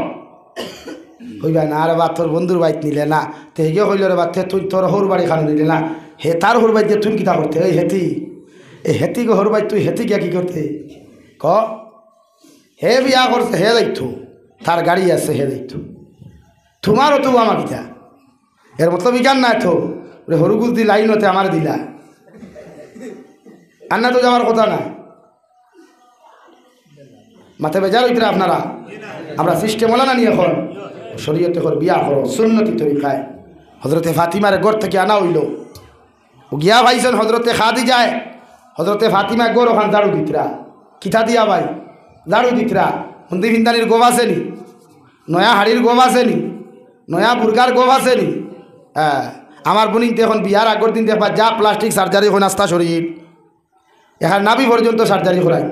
হইবা না আরে বা তোর বন্ধুর বাইক নিলে না তে হেগে হইল রে বা তুই তোর হর বাড়ি খানো নিলে না হে তার হর বাইক দিয়ে তুই কিতা করতে এই হেতি গো হর বাইক তুই হেতি গিয়া কি করতে ক হে বিয়া করছে হে যাইতো তার গাড়ি আছে হে যাইতো তোমারও তো আমার কিতা এর মতলব বিজ্ঞান না তো হরুগুল দি লাইন হতে আমার দিলা আর না তো যাওয়ার কথা না মাথায় বেজার হইতে আপনারা আমরা সিস্টেম হলো না নিয়ে এখন শরীয়তে কর বিয়া করো সুন্নতি তরিকায় হজরতে ফাতিমার গড় থেকে আনা হইল ও গিয়া ভাইছেন হজরতে খাদিজায় হজরতে ফাতিমা গড় ওখান ঝাড়ু দিতরা কিথা দিয়া ভাই ঝাড়ু দিতরা মন্দির ফিন্দানির গোব আসেনি নয়া হাড়ির গোব আসেনি নয়া বুর্গার গোব আসেনি হ্যাঁ আমার বোনিতে এখন বিয়ার আগর দিন দেখবা যা প্লাস্টিক সার্জারি হয় নাস্তা শরীর এখন নাবি পর্যন্ত সার্জারি করাই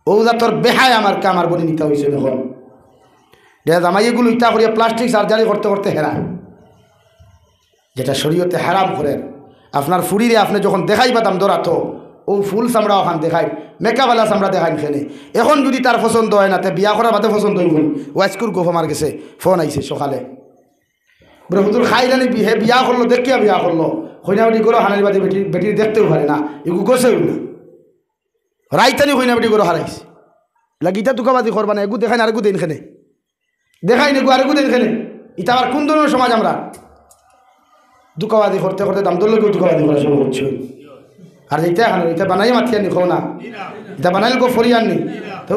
ও যা তোর বেহায় আমার বোনি নিতে হয়েছে এখন জামাই এগুলো ইটা করিয়া প্লাস্টিক সার্জারি করতে করতে হেরান যেটা শরীয়তে হারাম করেন আপনার ফুরিরে আপনি যখন দেখাই পাতাম দৌড়াতো ও ফুল চামড়া ওখান দেখাই মেকাওয়ালা চামড়া দেখাই খেলে এখন যদি তার পছন্দ হয় না তে বিয়া করার বাদে পছন্দ হইব ওয়াইস্কুর গোফ আমার গেছে ফোন আইছে সকালে বলে হুজুর খাইলানি হে বিয়া করলো দেখিয়া বিয়া করলো কইনাবাটি গরো হানারি বাদে বেটির দেখতেও পারে না এগু গোছেও না রাইতানি কইনাবাটি গরো হারাইছে লাগিটা তুকাবাদি করবা না এগু দেখাই না আরেগু দিন খেনে দেখাই নেগু আরেগু দিন খেনে এটা আবার কোন ধরনের সমাজ আমরা দুকাবাদি করতে করতে দাম দলকেও দুকাবাদি করা শুরু করছি আর এইটা এখন এটা বানাই মাতি আনি খাও না এটা বানাইলে গো ফরি আননি তো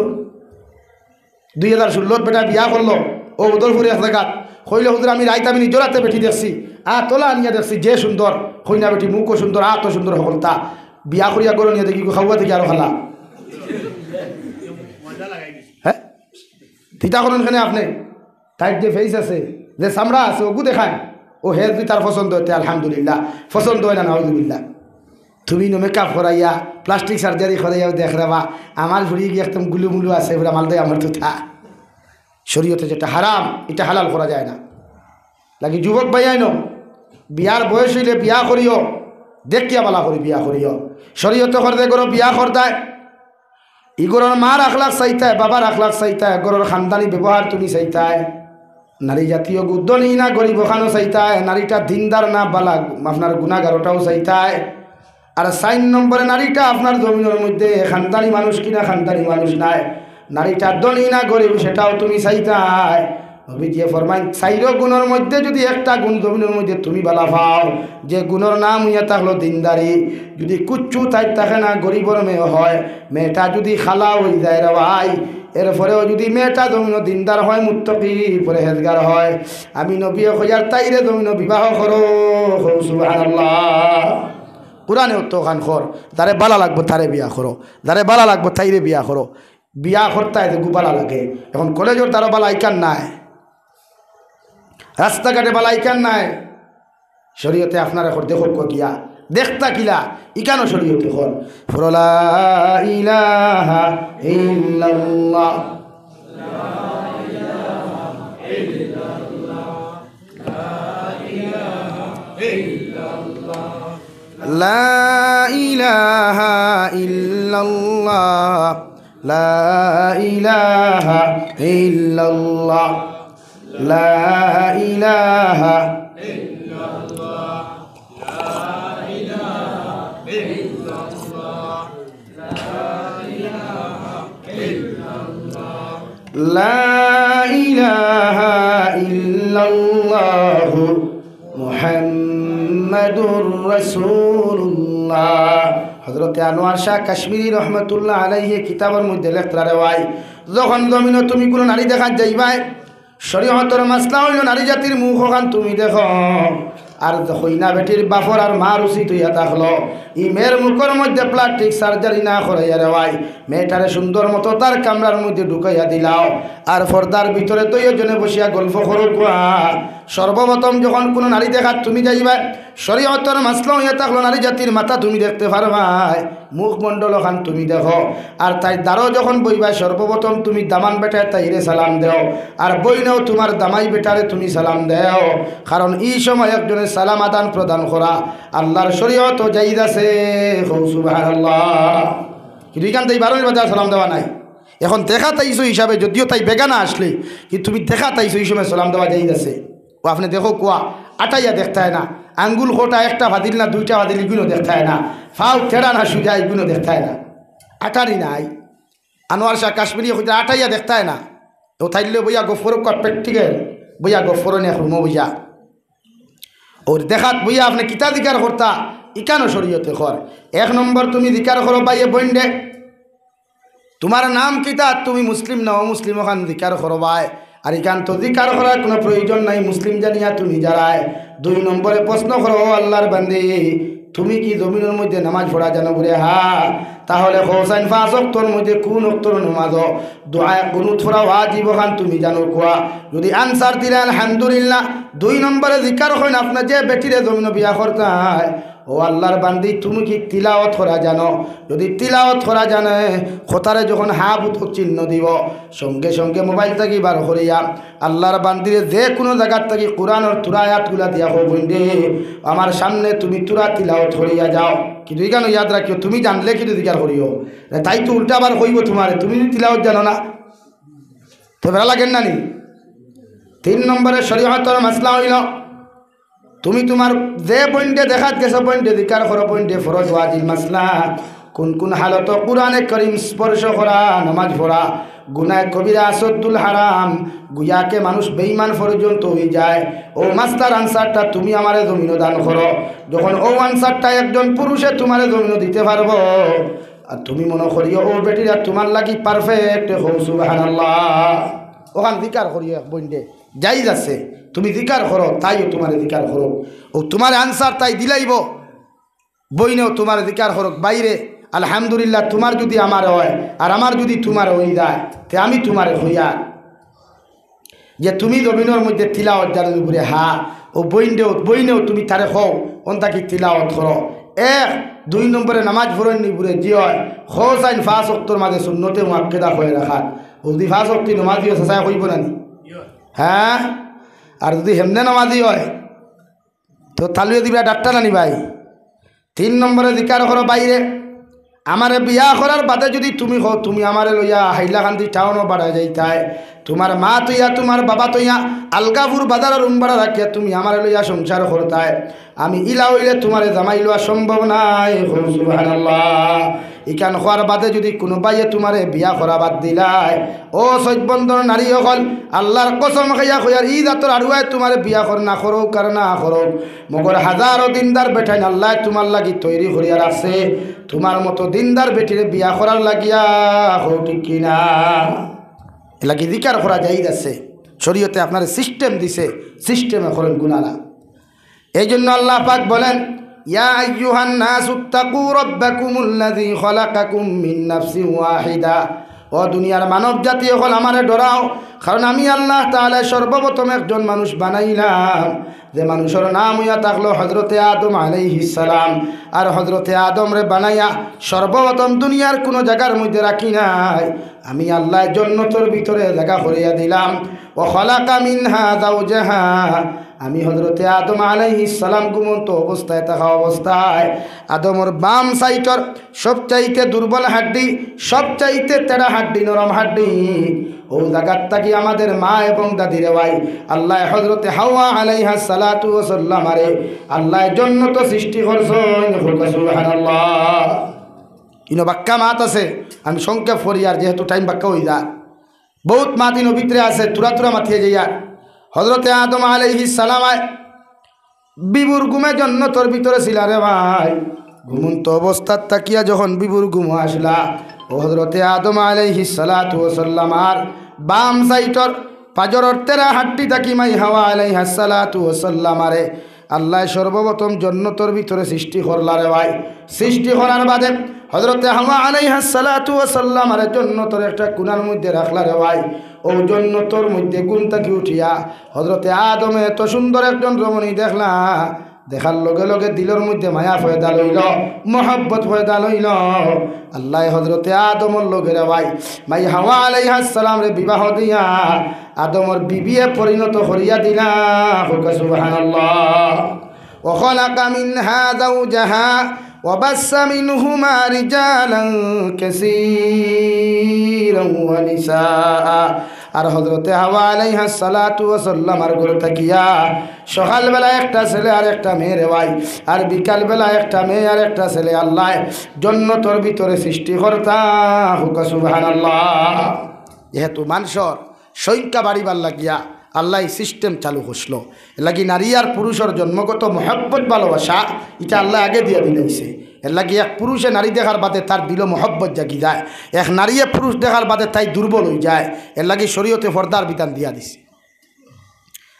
2016 বেটা বিয়া করলো ও উদলপুরে এক জায়গা কইলে হুজুর আমি রাইত আমি নিজের হাতে বেটি দেখছি তোলা আনিয়া দেখছি যে সুন্দর কইনা বেটি মুখও সুন্দর তো সুন্দর সকলতা বিয়া করিয়া গরো নিয়ে দেখি খাওয়া থেকে আরো খালা হ্যাঁ তিতা করেন এখানে আপনি তাই যে ফেস আছে যে চামড়া আছে ওগু দেখায় ও হে যদি তার পছন্দ হতে আলহামদুলিল্লাহ পছন্দ হয় না নাউজুবিল্লাহ তুমি মেকআপ করাইয়া প্লাস্টিক সার্জারি করাইয়াও দেখ রাবা আমার ঘুরি গিয়ে একদম গুলুমুলু আছে ওরা মাল দেয় আমার তো থা শরীয়তে যেটা হারাম এটা হালাল করা যায় না লাগে যুবক ভাইয়াইন বিয়ার বয়স হইলে বিয়া করিও দেখিয়া বালা করি বিয়া করিও শরীয়তে করতে করো বিয়া করতায় ইগোর মার আখলাক চাইতায় বাবার আখলাক চাইতায় গরর খানদানি ব্যবহার তুমি চাইতায় নারী জাতীয় গুদ্দনি না গরিব খানো চাইতায় নারীটা দিনদার না বালা আপনার গুণাগারটাও চাইতায় আর 4 নম্বরে নারীটা আপনার জমিনের মধ্যে খানদানি মানুষ কিনা খানদানি মানুষ নাই নারীটা ধনী না গরিব সেটাও তুমি চাইতায় নবীজি ফরমাইন চাইর গুণের মধ্যে যদি একটা গুণ জমিনের মধ্যে তুমি বালা পাও, যে গুণের নাম হইয়া থাকলো দিনদারি। যদি কুচ্ছু তাই থাকে না, গরিবর মেয়ে হয়, মেয়েটা যদি খালা হয়ে যায় রে ভাই, এরপরেও যদি মেয়েটা জমিন দিনদার হয়, মুত্তাকি পরহেজগার হয়, আমি নবী খোঁজার তাইরে জমিন বিবাহ করো। সুবহানাল্লাহ। কোরআনে তো খান খর, যারে বালা লাগবো তারে বিয়া করো, যারে বালা লাগবো তাইরে বিয়া করো। বিয়া করতে বালা লাগে। এখন কলেজের তারও বালা আইকান নাই, রাস্তাঘাটে বালা আইকান নাই। শরীয়তে আপনার এখন দেখো কিয়া দেখতা কিলা ইকানো শরীয়তে হল ফরলা ইলাহা ইল্লাল্লাহ লা ইলাহা ইল্লাল্লাহ লা ইলাহা ইল্লাল্লাহ লা ইলাহা লা ইলাহা ইল্লাল্লাহ মুহাম্মাদুর রাসূলুল্লাহ। হযরত আনোয়ার শাহ কাশ্মীরি রহমতুল্লাহ আলাইহি কিতাবের মধ্যে লেখা রেওয়ায়, যখন জমিনে তুমি কোনো নারী দেখা যাইবাই, শরীয়তের মাসলা হইল নারী জাতির মুখ ওখান তুমি দেখো, আর হইনা বেটির বাফর আর মার উচিত হইয়া থাকলো ই মেয়ের মুখের মধ্যে প্লাস্টিক সার্জারি না করাইয়া রেওয়াই, মেয়েটারে সুন্দর মতো তার কামরার মধ্যে ঢুকাইয়া দিলাও, আর পর্দার ভিতরে তো এজনে বসিয়া গল্প করো কুয়া। সর্বপ্রথম যখন কোনো নারী দেখার তুমি যাইবা, শরীয়তের মাসলা হইয়া থাকলো নারী জাতির মাথা তুমি দেখতে পারবাই, মুখমণ্ডল খান তুমি দেখো, আর তাই দ্বারও যখন বইবা সর্বপ্রথম তুমি দামান বেটায় তাইরে সালাম দেও, আর বইনেও তোমার দামাই বেটারে তুমি সালাম দেও, কারণ এই সময় একজনের সালাম আদান প্রদান করা আল্লাহর শরীয়ত জায়েজ আছে। সুবহানাল্লাহ। কিন্তু এখান থেকে 12 বাজার সালাম দেওয়া নাই। এখন দেখা তাইছো হিসাবে, যদিও তাই বেগানা আসলে, কিন্তু তুমি দেখা তাইছো এই সময় সালাম দেওয়া জায়েজ আছে। ও আপনি দেখো কুয়া আটাইয়া দেখতায় না, আঙ্গুল খোটা একটা ভাদিল না দুইটা ভাদিল এগুলো দেখতায় না, ফাও ঠেড়া না সুজা এগুলো দেখতায় না, আটারি নাই। আনোয়ার শাহ কাশ্মীরি হইতে আটাইয়া দেখতায় না, ও থাইলে বইয়া গফর প্র্যাকটিক্যাল বইয়া গফর নিয়ে রুমো বইয়া ওর দেখাত বইয়া আপনি কিতা দিকার করতা ইকানো শরীয়তে কর। 1 নম্বর তুমি দিকার করো বাইয়ে বইন্ডে, তোমার নাম কিতা, তুমি মুসলিম না অমুসলিম ওখান দিকার করো ভাই, আর এখান তো দিকার করার কোনো প্রয়োজন নাই, মুসলিম জানিয়া তুমি যারায়। 2 নম্বরে প্রশ্ন করো, আল্লাহর বান্দে তুমি কি জমিনের মধ্যে নামাজ পড়া জানো বলে? হ্যাঁ, তাহলে হোসাইন 5 ওয়াক্তের মধ্যে কোন ওয়াক্তের নামাজ দোয়া কুনুত পড়া ওয়াজিব খান তুমি জানো কোয়া? যদি আনসার দিলে আলহামদুলিল্লাহ। 2 নম্বরে জিকার হয় না আপনার যে বেটিরে জমিন বিয়া করতে হয়, ও আল্লাহর বান্দি তুমি কি তিলাওয়াত করা জানো? যদি তিলাওয়াত করা জানে খোতারে যখন হা বুতক চিহ্ন দিব, সঙ্গে সঙ্গে মোবাইল থাকি বার করিয়া আল্লাহর বান্দিরে যে কোনো জায়গার থাকি কোরআনের তুরা আয়াতগুলা দিয়া হবেন রে আমার সামনে তুমি তুরা তিলাওয়াত করিয়া যাও। কিন্তু এখানে ইয়াদ রাখিও, তুমি জানলে কিন্তু দিকার করিও, তাই তো উল্টা আবার হইব তোমার, তুমি তিলাওয়াত জানো না তো বেড়া লাগেন না নি। 3 নম্বরে শরীয়তের মাসলা হইল, তুমি তোমার যে পয়েন্টে দেখাত গেছো পয়েন্টে দিকার করো, পয়েন্টে ফরজ ওয়াজিব মাসলা কোন কোন হালত কুরআনে কারীম স্পর্শ করা, নামাজ পড়া, গুনাহ কবিরা, আসদুল হারাম, গুয়াকে মানুষ বেঈমান পর্যন্ত হয়ে যায়। ও মাস্টার আনসারটা তুমি আমারে জমিন দান করো, যখন ও আনসারটা একজন পুরুষে তোমারে জমিন দিতে পারবো, আর তুমি মনে করিও ও বেটিরা তোমার লাগি পারফেক্ট, হো সুবহানাল্লাহ। ওখান দিকার করিও বইন্ডে জায়েজ আছে, তুমি দিকার করো, তাইও তোমার দিকার করো, ও তোমার আনসার তাই দিলাইব, বইনেও তোমার দিকার করো। বাইরে আলহামদুলিল্লাহ তোমার যদি আমার হয় আর আমার যদি তোমার হয়ে যায়, তে আমি তোমার হইয়া যে তুমি জমিনের মধ্যে তিলাওয়াত জানেন উপরে, হা ও বইনেও তুমি তারে হও অন্তাকি তিলাওয়াত করো। 2 নম্বরে নামাজ পড়েন নিপুরে যে হয় হোসাইন 5 ওয়াক্তের মাঝে সুন্নতে মুআক্কাদা হয়ে রাখার, ও যদি 5 ওয়াক্তি নামাজিও চেষ্টা হইব না নি? হ্যাঁ, আর যদি হেমনে নামাজি হয় তো তালুয়ে দিবা ডাক্তার আনি ভাই। 3 নম্বরে দিকার করো বাইরে, আমারে বিয়া করার বাদে যদি তুমি হো তুমি আমারে লইয়া হাইলাকান্দি টাউনও বাড়া যাইতায়, তোমার মা তৈয়া তোমার বাবা তৈয়া আলগাপুর বাজার রুম ভাড়া রাখিয়া তুমি আমার লইয়া সংসার করতায় আমি ইলা হইলে তোমার জামাই লওয়া সম্ভব নাই। সুবহানাল্লাহ। ইকান হওয়ার বাদে যদি কোনো বাইয়ে তোমারে বিয়া করা বাদ দিলাই ও সৈবন্ধন নারী হল আল্লাহর কসম খাইয়া খয়ার ই জাতর আড়ুয়ায় তোমার বিয়া কর না করো কার না করো মগর হাজারো দিনদার বেঠাইন আল্লাহ তোমার লাগি তৈরি করিয়া রাখছে তোমার মতো দিনদার বেটিরে বিয়া করার লাগিয়া হো ঠিক কিনা এলাকি জিকার করা যাই যাচ্ছে শরীয়তে আপনার সিস্টেম দিছে সিস্টেমে করেন গুনারা। এই জন্য আল্লাহ পাক বলেন ইয়া আইয়ুহান নাসু তাকু রাব্বাকুমুল্লাযী খালাকাকুম মিন নাফসিন ওয়াহিদা ও দুনিয়ার মানব জাতি হল আমারে ডরাও কারণ আমি আল্লাহ তাআলা সর্বপ্রথম একজন মানুষ বানাইলাম যে মানুষের নাম হইয়া থাকলো হজরতে আদম আলাইহিস সালাম আর হজরতে আদম রে বানাইয়া সর্বপ্রথম দুনিয়ার কোনো জায়গার মধ্যে রাখি নাই আমি আল্লাহ জান্নাতের ভিতরে জায়গা করিয়া দিলাম ও খালাকা মিনহা যাওজাহা আমি হজরতে আদম আলাইহিস সালাম ঘুমন্ত অবস্থায় থাকা অবস্থায় আদমর বাম সাইটর সবচাইতে দুর্বল হাড্ডি সবচাইতে তেড়া হাড্ডি নরম হাড্ডি ও জায়গার থাকি আমাদের মা এবং দাদির ভাই আল্লাহ হজরতে হাওয়া আলাইহিস সালাতু ওয়াস সালাম আরে আল্লাহ জান্নাত সৃষ্টি করছেন। সুবহানাল্লাহ। ইনো বাক্কা মাত আছে আমি সংক্ষেপ করি আর যেহেতু টাইম বাক্কা হয়ে যায় বহুত মাত ইনো ভিতরে আছে তুরা তুরা মাথিয়ে যাইয়া হজরতে আদম আলাইহিস সালাম বিবুর ঘুমে জন্নতর ভিতরে ছিল রে ভাই ঘুমন্ত অবস্থার তাকিয়া যখন বিবুর ঘুম আসলা ও হজরতে আদম আলাইহিস সালাতু ওয়াস সালাম আর বাম সাইটর পাজরের তেরা হাড্ডি তাকি মাই হাওয়া আলাইহিস সালাতু ওয়াস সালাম আরে আল্লাহ সর্বপ্রথম জন্নতর ভিতরে সৃষ্টি করলা রে ভাই। সৃষ্টি করার বাদে হজরতে হাওয়া আলাইহিস সালাতু ওয়াস সালাম আরে জন্নতর একটা কোণার মধ্যে রাখলা রে ভাই। ও জন্নতর মধ্যে গুণ থাকি উঠিয়া হজরতে আদমে এত সুন্দর একজন রমণী দেখলা দেখার লগে লগে দিলের মধ্যে মায়া ফয়দা লইল মহব্বত ফয়দা লইল আল্লাহ হজরতে আদমর লগে রে ভাই মাই হাওয়া আলাইহিস সালাম রে বিবাহ দিয়া আদমর বিবিয়ে পরিণত করিয়া দিলা। সুবহানাল্লাহ। ওয়া খালাকা মিনহা যাওজাহা ওয়া বাসসা মিনহুমা রিজালান কাসীরান ওয়া নিসাআ আর হজরতে হাওয়া আলাইহিস সালাতু ওয়াস সালাম আর ঘরে থাকিয়া সকালবেলা একটা ছেলে আর একটা মেয়ে রে ভাই আর বিকালবেলা একটা মেয়ে আর একটা ছেলে আল্লাহ জন্নতর ভিতরে সৃষ্টি করতা। সুবহানাল্লাহ। যেহেতু মানুষের সংখ্যা বাড়িবার লাগিয়া আল্লাহ সিস্টেম চালু করছিল এর লাগি নারী আর পুরুষের জন্মগত মহব্বত ভালোবাসা এটা আল্লাহ আগে দিয়ে দিলেছে। এর লাগি এক পুরুষে নারী দেখার বাদে তার দিল মহব্বত জাগি যায় এক নারীয়ে পুরুষ দেখার বাদে তাই দুর্বল হয়ে যায়। এর লাগি শরীয়তে পর্দার বিধান দিয়া দিছে।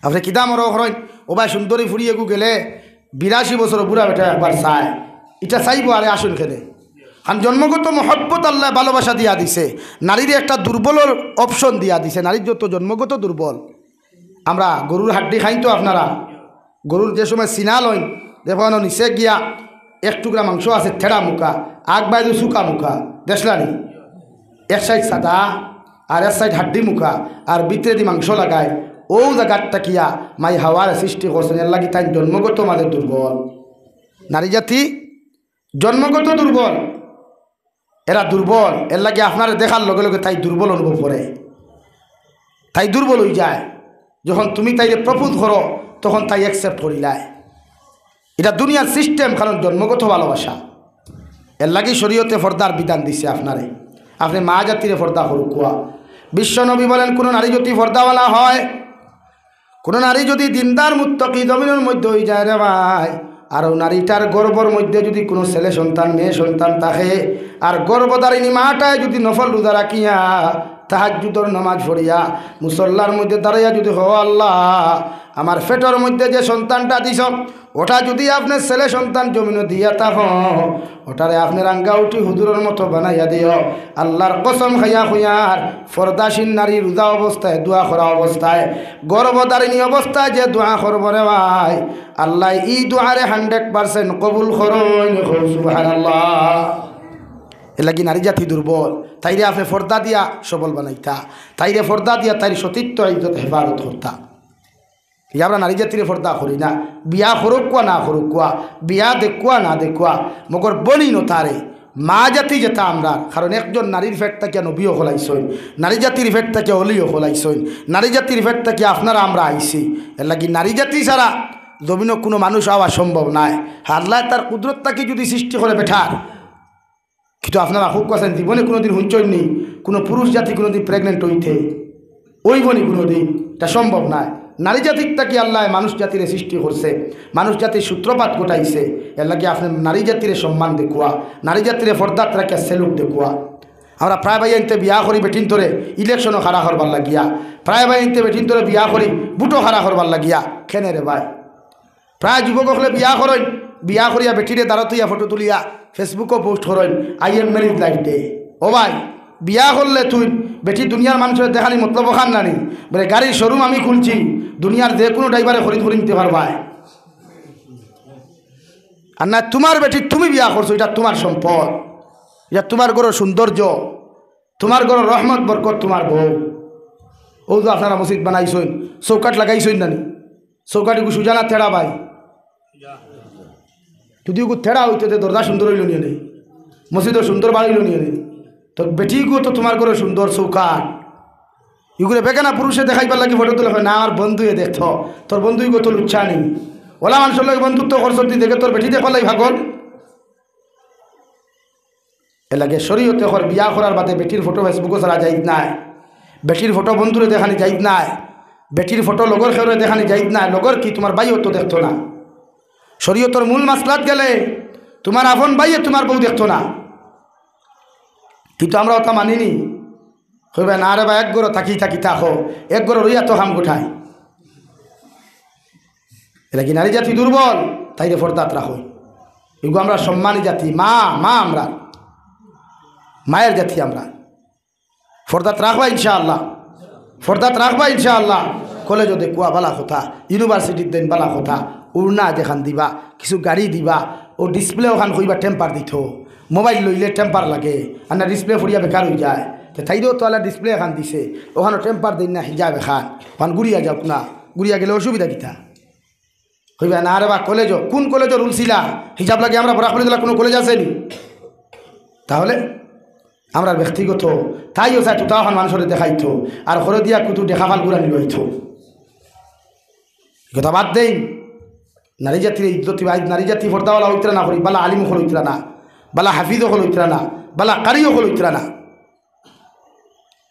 আপনি কিদামর হরেন ও ভাই সুন্দরী ফুরিয়ে গেলে 82 বছর বুড়া বেটা একবার চায় এটা চাইব আরে আসুন খেলে কারণ জন্মগত মহব্বত আল্লাহ ভালোবাসা দিয়া দিছে নারীর একটা দুর্বলের অপশন দিয়া দিছে। নারীর যত জন্মগত দুর্বল আমরা গরুর হাড্ডি খাই তো আপনারা গরুর যে সময় সিনা লইন দেখুন নিচে গিয়া এক টুকরা মাংস আছে ঠেড়া মুখা আগ বাইদু শুকা মুখা দেখলানি এক সাইড সাদা আর এক সাইড হাড্ডি মুখা আর ভিতরে দি মাংস লাগায় ও জায়গার তাকিয়া মাই হাওয়ার সৃষ্টি করছেন। এর লাগি তাই জন্মগত মাদের দুর্বল নারী জাতি জন্মগত দুর্বল এরা দুর্বল। এর লাগে আপনারা দেখার লগে লগে তাই দুর্বল অনুভব করে তাই দুর্বল হয়ে যায়। যখন তুমি তাইরে প্রপোজ করো তখন তাই অ্যাকসেপ্ট করিলায় এটা দুনিয়ার সিস্টেম কারণ জন্মগত ভালোবাসা। এর লাগি শরীয়তে পর্দার বিধান দিছে আপনারে আপনি মা জাতিরে পর্দা করুক। বিশ্বনবী বলেন কোনো নারী যদি পর্দাওয়ালা হয় কোনো নারী যদি দিনদার মুত্তাকি জমিনের মধ্যে হয়ে যায় রে ভাই আর নারীটার গর্ভর মধ্যে যদি কোনো ছেলে সন্তান মেয়ে সন্তান থাকে আর গর্ভধারিণী মাটায় যদি নফল রোজা রাখিয়া তাহাজ্জুদের নামাজ পড়িয়া মুসল্লার মধ্যে দাঁড়াইয়া যদি হো আল্লাহ আমার পেটের মধ্যে যে সন্তানটা দিছ ওটা যদি আপনার ছেলে সন্তান জমিনে দিয়া থাকো ওটারে আপনার আঙ্গা উঠি হুজুরের মতো বানাইয়া দিও আল্লাহর কসম খাইয়া খুইয়ার ফরদাসীন নারী রোজা অবস্থায় দোয়া করা অবস্থায় গর্ভধারিণী অবস্থায় যে দোয়া করব রে ভাই আল্লাহ ই দোয়ারে 100% কবুল করুন। সুবহানাল্লাহ। এর লাগি নারী জাতি দুর্বল তাইরে আপনি পর্দা দিয়া সবল বানাইতা তাইরে পর্দা দিয়া তাই সতীত্ব ইজ্জত হেফাজত করতা। আমরা নারী জাতিরে পর্দা করি না বিয়া করুক কোয়া না করুক কোয়া বিয়া দেখুয়া না দেখুয়া মগর বলি ন তারে মা জাতি যেটা আমরা, কারণ একজন নারীর ফেট থেকে নবীও হলাইছইন, নারী জাতির ফেট থেকে অলিও হলাইছইন, নারী জাতির ফেট থেকে আপনারা আমরা আইছি। এর লাগি নারী জাতি ছাড়া জমিনও কোনো মানুষ হওয়া সম্ভব নাই। আল্লাহ তার কুদরতটাকে যদি সৃষ্টি করে বেঠার, কিন্তু আপনারা খুব কাছেন জীবনে কোনোদিন হুঁচইনি কোনো পুরুষ জাতি কোনোদিন প্রেগনেন্ট হইতে ওইবনি কোনোদিন, এটা সম্ভব নয়। নারী জাতিরটাকে আল্লাহ মানুষ জাতিরে সৃষ্টি করছে, মানুষ জাতির সূত্রপাত ঘটাইছে। এর লাগে আপনি নারী জাতিরে সম্মান দেখুয়া, নারী জাতিরে ফর্দাত রাখে সেলুট দেখুয়া। আমরা প্রায় ভাই আনতে বিয়া করি বেটিন ধরে ইলেকশনও খাড়া করবার লাগিয়া, প্রায় ভাই আনতে বেটিন ধরে বিয়া করি বুটো খাড়া করবার লাগিয়া। খেনে রে ভাই, প্রায় যুবক হলে বিয়া করেন, বিয়া করিয়া বেটিরে দাঁড়াতুইয়া ফটো তুলিয়া ফেসবুকও পোস্ট করেন I am married life day. ও ভাই, বিয়া করলে তুই বেটি দুনিয়ার মানুষের দেখানি মতলব খান নানি, বলে গাড়ির শোরুম আমি খুলছি, দুনিয়ার যে কোনো ড্রাইভারে খরিদ করে নিতে পারবাই। আর না তোমার বেটি তুমি বিয়া করছো, এটা তোমার সম্পদ, এটা তোমার ঘরের সৌন্দর্য, তোমার ঘরের রহমত বরকত তোমার বউ। ও তো আপনারা মসজিদ বানাইছইন, চৌকাট লাগাইছইন নানি, চৌকাটিকে সুজানা থেড়া ভাই, যদি ওকে থেড়া হইতে দরজা সুন্দর হইল নিয়ে নেই, মসজিদও সুন্দর বাড়িল নিয়ে নেই, তোর বেটিকেও তো তোমার ঘরে সুন্দর চৌকাট। এগুলো বেকানা পুরুষে দেখাইবার লাগে ফটো তুলে হয় না, আমার বন্ধুয়ে দেখছ, তোর বন্ধুকে তো লুচ্ছা নেই, ওলা মানুষের লোক বন্ধুত্ব করছ, তুই দেখে তোর বেটি দেখলাই ভাগল। এ লাগে শরীয়তে হর বিয়া করার বাদে বেটির ফটো ফেসবুকে ছাড়া যাইত নাই, বেটির ফটো বন্ধুরে দেখানি যাইত নাই, বেটির ফটো লগর খেয়ে দেখানি যাইত নাই। লগর কি তোমার বাইও তো দেখতো না, শরীয়তর মূল মাসলাত গেলে তোমার আপন বাইয়ে তোমার বউ দেখতো না, কিন্তু আমরা ওটা মানিনি। হইবে না রে বা এক গরো থাকি থাকি থাকো, এক গরো রইয়া তো হাম গোঠায়। এটা কি নারী জাতি দুর্বল? তাই রে ফরদাত রাখো। এগুলো আমরা সম্মানী জাতি, মা মা আমরা মায়ের জাতি, আমরা ফরদাত রাখবা ইনশাআল্লাহ, ফরদাত রাখবা ইনশাআল্লাহ। কলেজও দেখুয়া বালা কথা, ইউনিভার্সিটির দেন বালা কথা, উড়না যেখান দিবা, কিছু গাড়ি দিবা, ও ডিসপ্লে ওখান কইবা টেম্পার দিত, মোবাইল লইলে টেম্পার লাগে, আর না ডিসপ্লে ফুরিয়া বেকার হয়ে যায়। তো তাইও তো আল্লাহ ডিসপ্লে এখান দিছে, ওখানে টেম্পার দিন না হিজাব এখান, ওখান গুড়িয়া যাওক না, গুড়িয়া গেলে অসুবিধা কিতা হইবা না রে বা। কলেজও কোন কলেজও রুলছিলা হিজাব লাগে? আমরা পড়া কলেজ কোনো কলেজ আসেনি, তাহলে আমরা ব্যক্তিগত তাইও চাই তো এখন মানুষের দেখাইতো, আর ঘরে দিয়া কুতু দেখা ফাল গুড়া নিল হইতো। কথা বাদ দেই, নারী জাতির ইজ্জতি, নারী জাতি ফর্দাওয়ালা হইতরা না করি, বালা আলিম হল হইতরা না, বালা হাফিজ হল হইতরা না, বালা কারিও হল হইতরা না।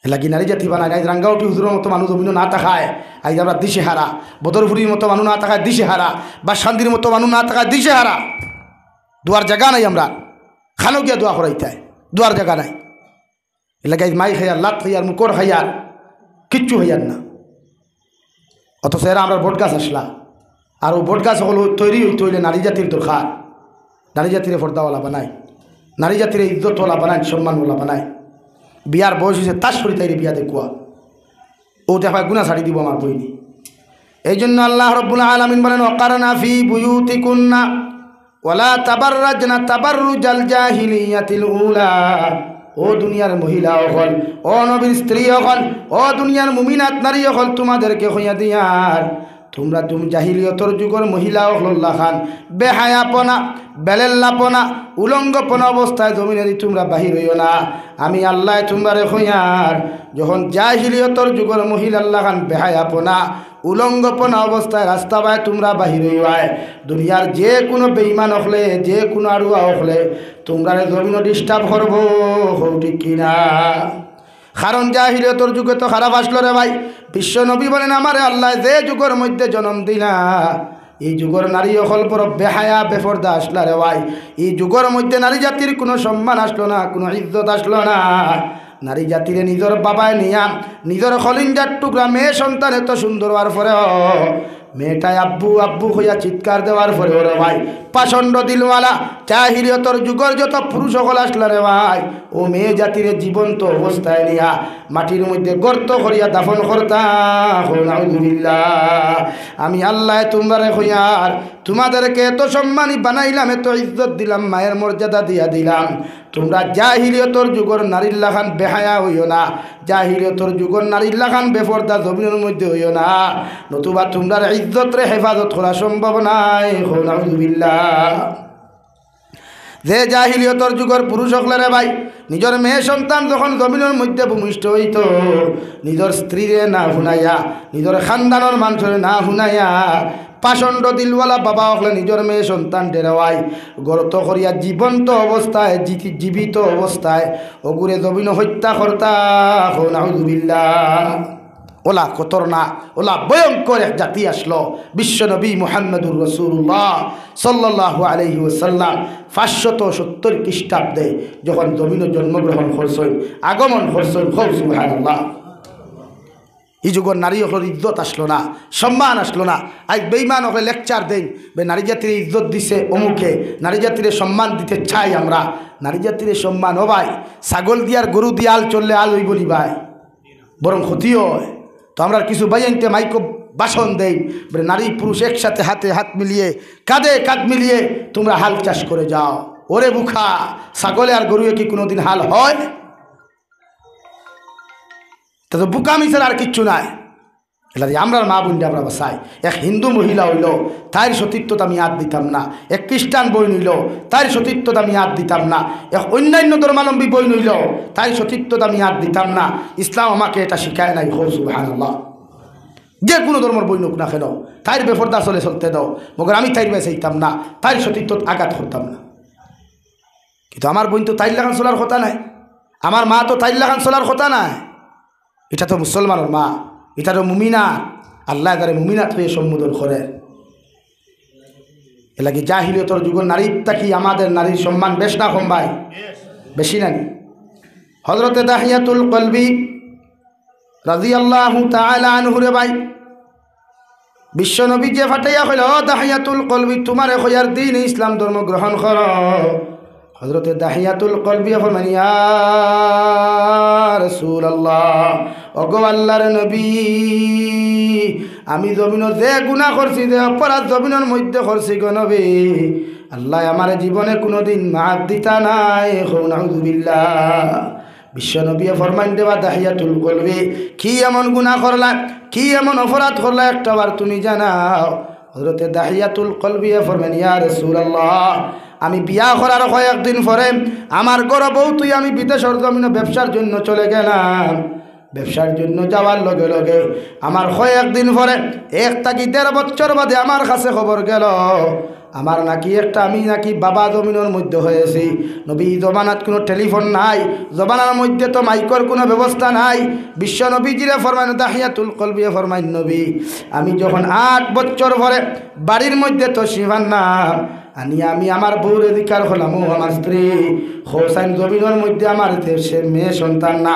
এলাকি নারী জাতি বানায় আজ রাঙ্গাউটি হুজুরের মতো মানুষ অভিনয় না থাকায় আজ আমরা দিশে হারা, বদরপুরির মতো মানুষ না থাকায় দিশে হারা, বা শান্তির মতো মানুষ না থাকায় দিশে হারা। দুয়ার জায়গা নাই, আমরা খানো গিয়া দোয়া করাইতে দুয়ার জায়গা নাই। এলাকায় মাই খাইয়ার, লাত খাইয়ার, মুকর খাইয়ার, কিচ্ছু হইয়ার না। অথচ এরা আমরা বট গাছ আসলা, আর ও বট গাছ হল তৈরি হইতে হইলে নারী জাতির দরকার। নারী জাতিরে ফর্দাওয়ালা বানায়, নারী জাতিরে ইজ্জতওয়ালা বানায়, সম্মানওয়ালা বানায়। বিয়ার বয়স হয়েছে তার শরীর তাইরে বিয়া দেখুয়া, ও দেখা গুনা ছাড়ি দিব আমার বইনি। এই জন্য আল্লাহ রব্বুল আলামিন বলেন ওয়াকারনা ফি বুয়ুতিকুন্না ওয়ালা তাবাররাজনা তাবাররুজাল জাহিলিয়াতিল উলা। ও দুনিয়ার মহিলা হল, ও নবীর স্ত্রী হল, ও দুনিয়ার মুমিনাত নারী হল, তোমাদেরকে হইয়া দিয়ার তোমরা তুমি জাহিলিয়তর যুগের মহিলা হল্লা খান বেহায়াপনা, বেলেল্লাপনা, উলঙ্গপনা অবস্থায় জমিনে তোমরা বাহির হইও না। আমি আল্লাহ তোমরা হইয়ার যখন জাহিলিয়তর যুগের মহিলা আল্লাহ খান বেহায়াপনা, উলঙ্গপনা অবস্থায় রাস্তা বায় তোমরা বাহির হইবায়, দুনিয়ার যে কোনো বেঈমান হলে, যে কোনো আড়ুয়া হলে তোমরা জমিন ডিস্টার্ব করবো, ঠিক কিনা? কারণ জাহিলিয়তর যুগে তো খারাপ আসলো রে ভাই। বিশ্ব নবী বলেন আমারে আল্লাহ যে যুগের মধ্যে জন্ম দিলা, এই যুগের নারী হল পর বেহায়া বেফর্দা আসলা রে ভাই। এই যুগের মধ্যে নারী জাতির কোনো সম্মান আসলো না, কোনো ইজ্জত আসলো না। নারী জাতিরে নিজের বাবায় নিয়া, নিজের খলিঞ্জার টুকরা মেয়ে সন্তান এত সুন্দর হওয়ার পরে মেয়েটাই আব্বু আব্বু হইয়া চিৎকার দেওয়ার পরে ওরে ভাই পাষণ্ড দিলওয়ালা জাহিলিয়তর যুগের যত পুরুষ সকল আসলো রে ভাই, ও মেয়ে জাতিরে জীবন্ত অবস্থায় নিয়া মাটির মধ্যে গর্ত করিয়া দাফন করতাম। আমি আল্লাহ তোমরা হইয়ার তোমাদেরকে এত সম্মানী বানাইলাম, এত ইজ্জত দিলাম, মায়ের মর্যাদা দিয়া দিলাম। তোমরা জাহিলিয়তর যুগের নারীর লাখান বেহায়া হইও না, জাহিলিয়তর যুগের নারীর লাখান বেপরদা জমিনের মধ্যে হইও না, নতুবা তোমরা ইজ্জত রে হেফাজত করা সম্ভব নাই। নাউযুবিল্লাহ। যে জাহিলিয়তর যুগের পুরুষ হকলে ভাই নিজের মেয়ে সন্তান যখন জমিনের মধ্যে ভূমিষ্ঠ হইত নিজের স্ত্রীরে না শুনাইয়া নিজের খানদানোর মানুষের না শুনাইয়া পাষণ্ড দিলওয়ালা বাবা হলে নিজের মেয়ে সন্তান ডেরাওয়াই গর্ত করিয়া জীবন্ত অবস্থায় জীবিত অবস্থায় অগুরে জমিন হত্যা কর্তা নাউযুবিল্লাহ। ওলা খতরনাক, ওলা ভয়ঙ্কর এক জাতি আসলো। বিশ্বনবী মুহাম্মদুর রাসূলুল্লাহ সাল্লাল্লাহু আলাইহি ওয়াসাল্লাম 570 খ্রিস্টাব্দে যখন জমিনে জন্মগ্রহণ করছেন, আগমন করছেন, সুবহানাল্লাহ। এই যুগের নারী হল ইজ্জত আসলো না, সম্মান আসলো না। আজ বেঈমান হলে লেকচার দেন নারী জাতির ইজ্জত দিছে অমুকে, নারী জাতির সম্মান দিতে চাই আমরা। নারী জাতির সম্মান ও ভাই ছাগল দিয়ার গরু দিয়ে আল চললে আল হইব নি ভাই, বরং ক্ষতি হয়। তো আমরা কিছু বাইনতে মাইক ভাষণ দেই নারী পুরুষ একসাথে হাতে হাত মিলিয়ে কাঁধে কাঁধ মিলিয়ে তোমরা হাল চাষ করে যাও। ওরে বুখা, ছাগলে আর গরুয়ে কি কোনোদিন হাল হয়? তা তো বুকামি ছাড়া আর কিচ্ছু নাই। এলা আমরা মা বোনটা আমরা বাসাই। এক হিন্দু মহিলা হইল, তার সতীত্বতা আমি হাত দিতাম না। এক খ্রিস্টান বই নইল, তার সতীত্বতা আমি হাত দিতাম না। এক অন্যান্য ধর্মাবলম্বী বই নইল, তার সতীত্বতা আমি হাত দিতাম না। ইসলাম আমাকে এটা শিখায় নাই। সুবহানাল্লাহ। যে কোনো ধর্মের বই নোক না কেন তাইর বেফরদা চলে চলতে দাও, মগর আমি তাইর বেচাইতাম না, তাইর সতীত্ব আঘাত করতাম না। কিন্তু আমার বোন তো তাইর লাগান চলার কথা নাই, আমার মা তো তাইর লাগান চলার কথা নাই। এটা তো মুসলমানের মা, এটা তো মুমিনা। আল্লাহ তারে মুমিনাত হয়ে সম্বোধন করে। এলাকি জাহিলিয়তের যুগের নারীটা কি আমাদের নারীর সম্মান বেশ না কম ভাই? বেশি নানি। হযরতে দাহিয়াতুল কলবি রাদিয়াল্লাহু তাআলা আনহু রে ভাই বিশ্বনবী যে ফাটাইয়া কইল, দাহিয়াতুল কলবি তোমারে কইয়ার দিন ইসলাম ধর্ম গ্রহণ করো। হযরতে দাহিয়াতুল কলবি ফরমান, ইয়া রাসূলুল্লাহ, ওগো আল্লাহর নবী, আমি জমিনের যে গুনাহ করছি, যে অপরাধ জমিনের মধ্যে করছি গো নবী, আল্লাহ আমার জীবনে কোনোদিন মাফ দিতা নাই। নাউযুবিল্লাহ। বিশ্বনবী ফরমান দেওয়া, দাহিয়াতুল কলবি কি এমন গুনাহ করলা, কি এমন অপরাধ করলা, একটাবার তুমি জানাও। হযরতে দাহিয়াতুল কলবি ফরমান, ইয়া রাসূলুল্লাহ, আমি বিয়া করার কয়েকদিন পরে আমার ঘর বউ তুই আমি বিদেশের জমিনে ব্যবসার জন্য চলে গেলাম। ব্যবসার জন্য যাওয়ার লগে লগে আমার কয়েকদিন পরে 1 থেকে 1.5 বছর বাদে আমার কাছে খবর গেল আমার নাকি একটা আমি নাকি বাবা জমিনের মধ্যে হয়েছি। নবী জমানাত কোনো টেলিফোন নাই, জমানার মধ্যে তো মাইকর কোনো ব্যবস্থা নাই। বিশ্ব নবীজিরে ফরমান, দাহিয়াতুল কলবি ফরমান, নবী আমি যখন 8 বছর পরে বাড়ির মধ্যে তো শিবান্নাম আমি আমার বউর অধিকার হলাম, ও আমার স্ত্রী হোসাইন জমিনের মধ্যে আমার সে মেয়ে সন্তান না,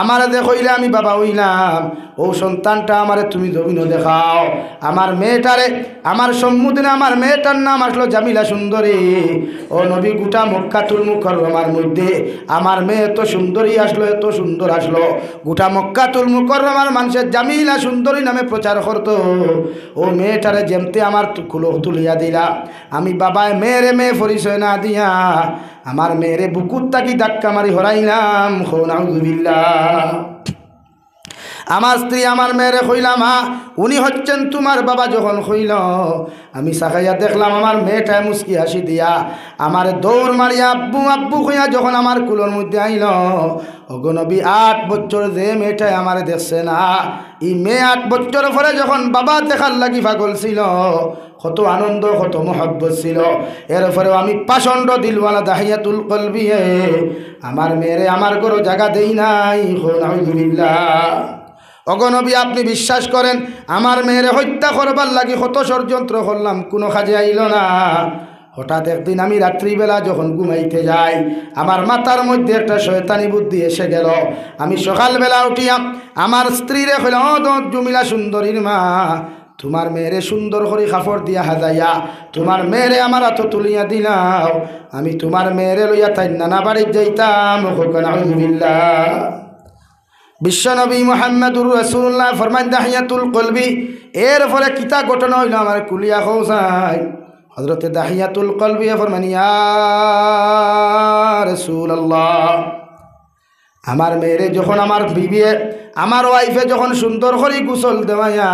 আমার দেখইলে আমি বাবা হইলাম, ও সন্তানটা আমারে তুমি জমিন দেখাও। আমার মেয়েটারে আমার সম্মুখীনে আমার মেয়েটার নাম আসলো জামিলা সুন্দরী। ও নবী, গোটা মক্কাতুল মুকাররমার মধ্যে আমার মেয়ে এত সুন্দরী আসলো, এত সুন্দর আসলো, গোটা মক্কাতুল মুকাররমার মানুষের জামিলা সুন্দরী নামে প্রচার করত। ও মেয়েটারে যেমতে আমার কুলো তুলিয়া দিলা, আমি বাবা মেয়েরে মেয়ে পরিচয় না দিয়া আমার মেয়েরে বুকুর তাকি ধাক্কা মারি হরাইলাম। নাউযুবিল্লাহ। আমার স্ত্রী আমার মেয়েরে কইলাম, উনি হচ্ছেন তোমার বাবা। যখন কইল আমি সাকাইয়া দেখলাম আমার মেয়েটায় মুস্কি হাসি দিয়া আমার দৌড় মারিয়া আব্বু আব্বু কইয়া যখন আমার কুলোর মধ্যে আইল। ওগো নবী, 8 বছর যে মেয়েটায় আমার দেখছে না, এই মেয়ে 8 বছর পরে যখন বাবা দেখার লাগি পাগল ছিল, কত আনন্দ কত মহব্বত ছিল। এরপরেও আমি পাষণ্ড দিলওয়ালা দাহিয়াতুল কলবি আমার মেয়েরে আমার কোনো জায়গা দেই নাই। নাউযুবিল্লাহ। ওগো নবী, আপনি বিশ্বাস করেন আমার মেয়েরে হত্যা করবার লাগি কত ষড়যন্ত্র করলাম, কোনো কাজে আইল না। হঠাৎ একদিন আমি রাত্রিবেলা যখন ঘুমাইতে যাই আমার মাথার মধ্যে একটা শয়তানি বুদ্ধি এসে গেল। আমি সকালবেলা উঠিয়া আমার স্ত্রীরে কইলাম, ও জমিলা সুন্দরীর মা, তোমার মেয়েরে সুন্দর করে কাপড় দিয়া হাজাইয়া তোমার মেয়েরে আমার হাত তুলিয়া দিলাও, আমি তোমার মেয়েরে লইয়া তাই নানা বাড়ি যাইতাম। নাউযুবিল্লাহ। বিশ্বনবী মুহাম্মদুর রাসূলুল্লাহ ফরমান, দাহিয়াতুল কলবি এর ফলে কিতা ঘটনা হইল আমার কুলিয়া খোসাই। হযরতে দাহিয়াতুল কলবি ফরমান, ইয়া রাসূলুল্লাহ, আমার মেয়েরে যখন আমার বিবি আমার ওয়াইফে যখন সুন্দর করে গোসল দেওয়াইয়া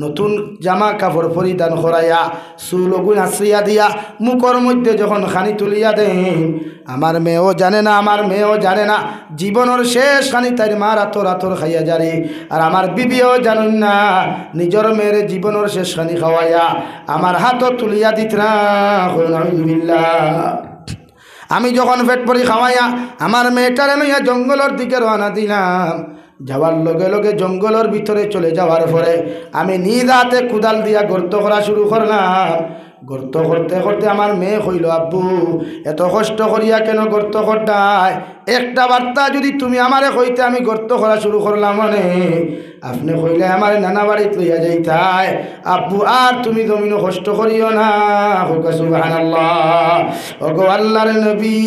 নতুন জামা কাপড় পরিধান করাইয়া চুল গুণ আশ্রিয়া দিয়া মুখর মধ্যে যখন খানি তুলিয়া দেন, আমার মেয়েও জানে না, আমার মেয়েও জানে না জীবনের শেষ খানি তার মার আতর আতর খাইয়া যারে। আর আমার বিবিও জানুন না নিজের মেয়ের জীবনের শেষ খানি খাওয়াইয়া আমার হাতও তুলিয়া দিতরা। আমি যখন পেট পরি খাওয়াইয়া আমার মেয়েটারে লইয়া জঙ্গলের দিকে রওনা দিলাম। যাওয়ার লগে লগে জঙ্গলের ভিতরে চলে যাওয়ার পরে আমি নিজ হাতে কুদাল দিয়া গর্ত করা শুরু করলাম। গর্ত করতে করতে আমার মেয়ে কইল, আব্বু এত কষ্ট করিয়া কেন গর্ত করতায়? একটা বার্তা যদি তুমি আমারে কইতে আমি গর্ত করা শুরু করলাম মানে আপনি কইলে আমার নানা বাড়িতে লইয়া যাইতাই। আব্বু আর তুমি জমিনও কষ্ট করিও না। সুবহানাল্লাহ। ওগো আল্লাহর নবী,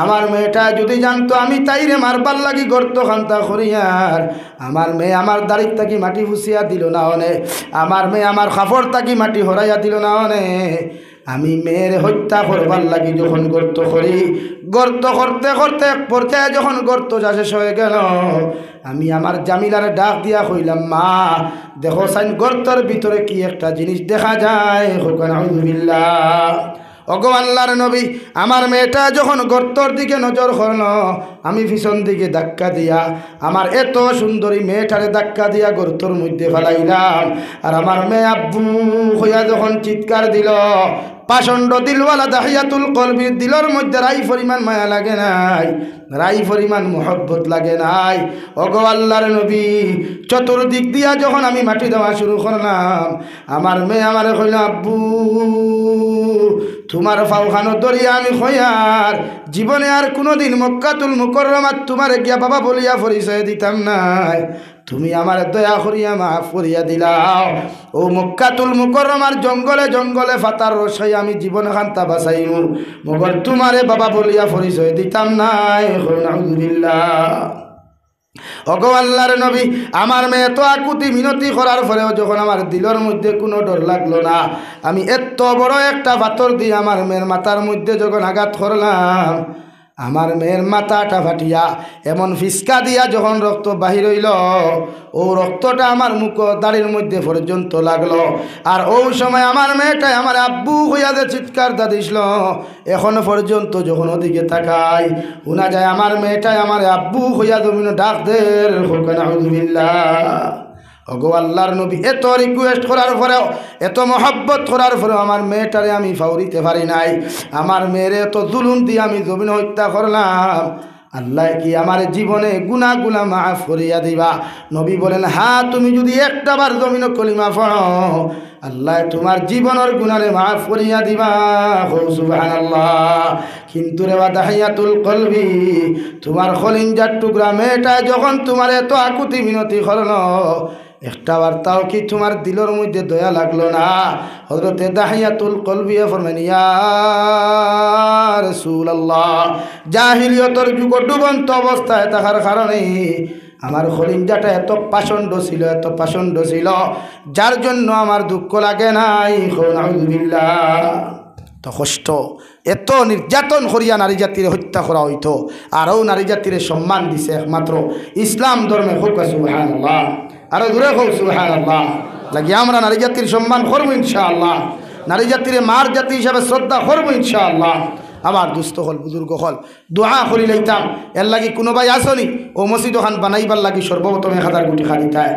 আমার মেয়েটা যদি জানতো আমি তাইরে মারবার লাগি গর্ত খান্তা করিয়ার, আমার মেয়ে আমার দাড়ির তাকি মাটি ফুসিয়া দিল না অনে, আমার মেয়ে আমার কাপড় তাকি মাটি হরাইয়া দিল না অনে। আমি মেয়ের হত্যা করবার লাগি যখন গর্ত করি, গর্ত করতে করতে পর্যায়ে যখন গর্ত শেষ হয়ে গেল, আমি আমার জামিলার ডাক দিয়া কইলাম, মা দেখো সাইন গর্তর ভিতরে কি একটা জিনিস দেখা যায়। আউযুবিল্লাহ। ওগো আল্লাহর নবী, আমার মেয়েটা যখন গর্তর দিকে নজর করল, আমি পিছন দিকে ধাক্কা দিয়া আমার এত সুন্দরী মেয়েটারে ধাক্কা দিয়া গর্তর মধ্যে ফেলাইলাম। আর আমার মেয়ে আব্বু হইয়া যখন চিৎকার দিল, পাষণ্ড দিলওয়ালা দাহিয়াতুল কলবির দিলর মধ্যে রাই পরিমাণ মায়া লাগে নাই, রাই পরিমাণ মোহব্বত লাগে নাই। ওগো আল্লাহর নবী, চতুর্দিক দিয়া যখন আমি মাটি দেওয়া শুরু করলাম, আমার মেয়ে আমারে কইল, আব্বু তোমার ফাউখানো দরিয়া আমি খয়ার জীবনে আর কোনোদিন মক্কাতুল মুকাররমাত তোমারে গিয়া বাবা বলিয়া পরিচয় দিতাম নাই। তুমি আমার দয়া করিয়া মাফ করিয়া দিলাও। ও মক্কাতুল মুকাররমার জঙ্গলে জঙ্গলে ফাতার রসাই আমি জীবন খান্তা বাঁচাইমু, মগর তোমারে বাবা বলিয়া পরিচয় দিতাম নাই। আলহামদুলিল্লাহ। ওগো আল্লাহর নবী, আমার মেয়ে তো আকুতি মিনতি করার পরেও যখন আমার দিলের মধ্যে কোনো ডর লাগলো না, আমি এত বড় একটা পাথর দিয়ে আমার মেয়ের মাথার মধ্যে যখন আঘাত করলাম, আমার মেয়ের মাথাটা ফাটিয়া এমন ফিসকা দিয়া যখন রক্ত বাহির হইল, ও রক্তটা আমার মুখ দাড়ির মধ্যে পর্যন্ত লাগলো। আর ওই সময় আমার মেয়েটাই আমার আব্বু হইয়া যে চিৎকার দিছিল, এখনো পর্যন্ত যখন ওদিকে তাকাই শোনা যায় আমার মেয়েটাই আমার আব্বু হইয়া জমিন ডাক দের। আউযুবিল্লাহ। ওগো আল্লাহর নবী, এত রিকোয়েস্ট করার পরেও, এত মহব্বত করার পরেও আমার মেয়েটারে আমি ফাউরিতে পারি নাই। আমার মেয়েরে এত জুলুম দিয়ে আমি জমিন হত্যা করলাম। আল্লাহ কি আমার জীবনে গুনাহগুলা মাফ করিয়া দিবা? নবী বলেন, হ্যাঁ, তুমি যদি একটা বার জমিন কলিমা পড়ো, আল্লাহ তোমার জীবনের গুনারে মাফ করিয়া দিবা। সুবহানাল্লাহ। কিন্তু রে দাহিয়াতুল কলবি, তোমার খলিঞ্জার টুকরা মেয়েটা যখন তোমার এত আকুতি মিনতি করলো, একটা বার্তাও কি তোমার দিলের মধ্যে দয়া লাগলো না? হযরতে দাহিয়াতুল কলবি ফরমান, ইয়া রাসূলুল্লাহ, জাহিলিয়তের যুগ ডুবন্ত অবস্থায় থাকার কারণে আমার খলিঞ্জাটা এত পাষণ্ড ছিল, এত পাষণ্ড ছিল, যার জন্য আমার দুঃখ লাগে নাই। আলহামদুলিল্লাহ। তো কষ্ট, এত নির্যাতন করিয়া নারী জাতির হত্যা করা হইতো, আরও নারী জাতির সম্মান দিছে একমাত্র ইসলাম ধর্মে। হোক সুবহানাল্লাহ। আরো দূরে হোক সুবহানাল্লাহ। লাগি আমরা নারী জাতির সম্মান করবো ইনশাআল্লাহ, নারী জাতির মার জাতি হিসাবে শ্রদ্ধা করবো ইনশাআল্লাহ। আমার দুস্থ হল বুজুর্গ হল দোয়া করি লইতাম, এর লাগি কোনো ভাই আসনি ও মসজিদ ওখান বানাইবার লাগি সর্বপ্রথম 1000 কোটি খালি তাই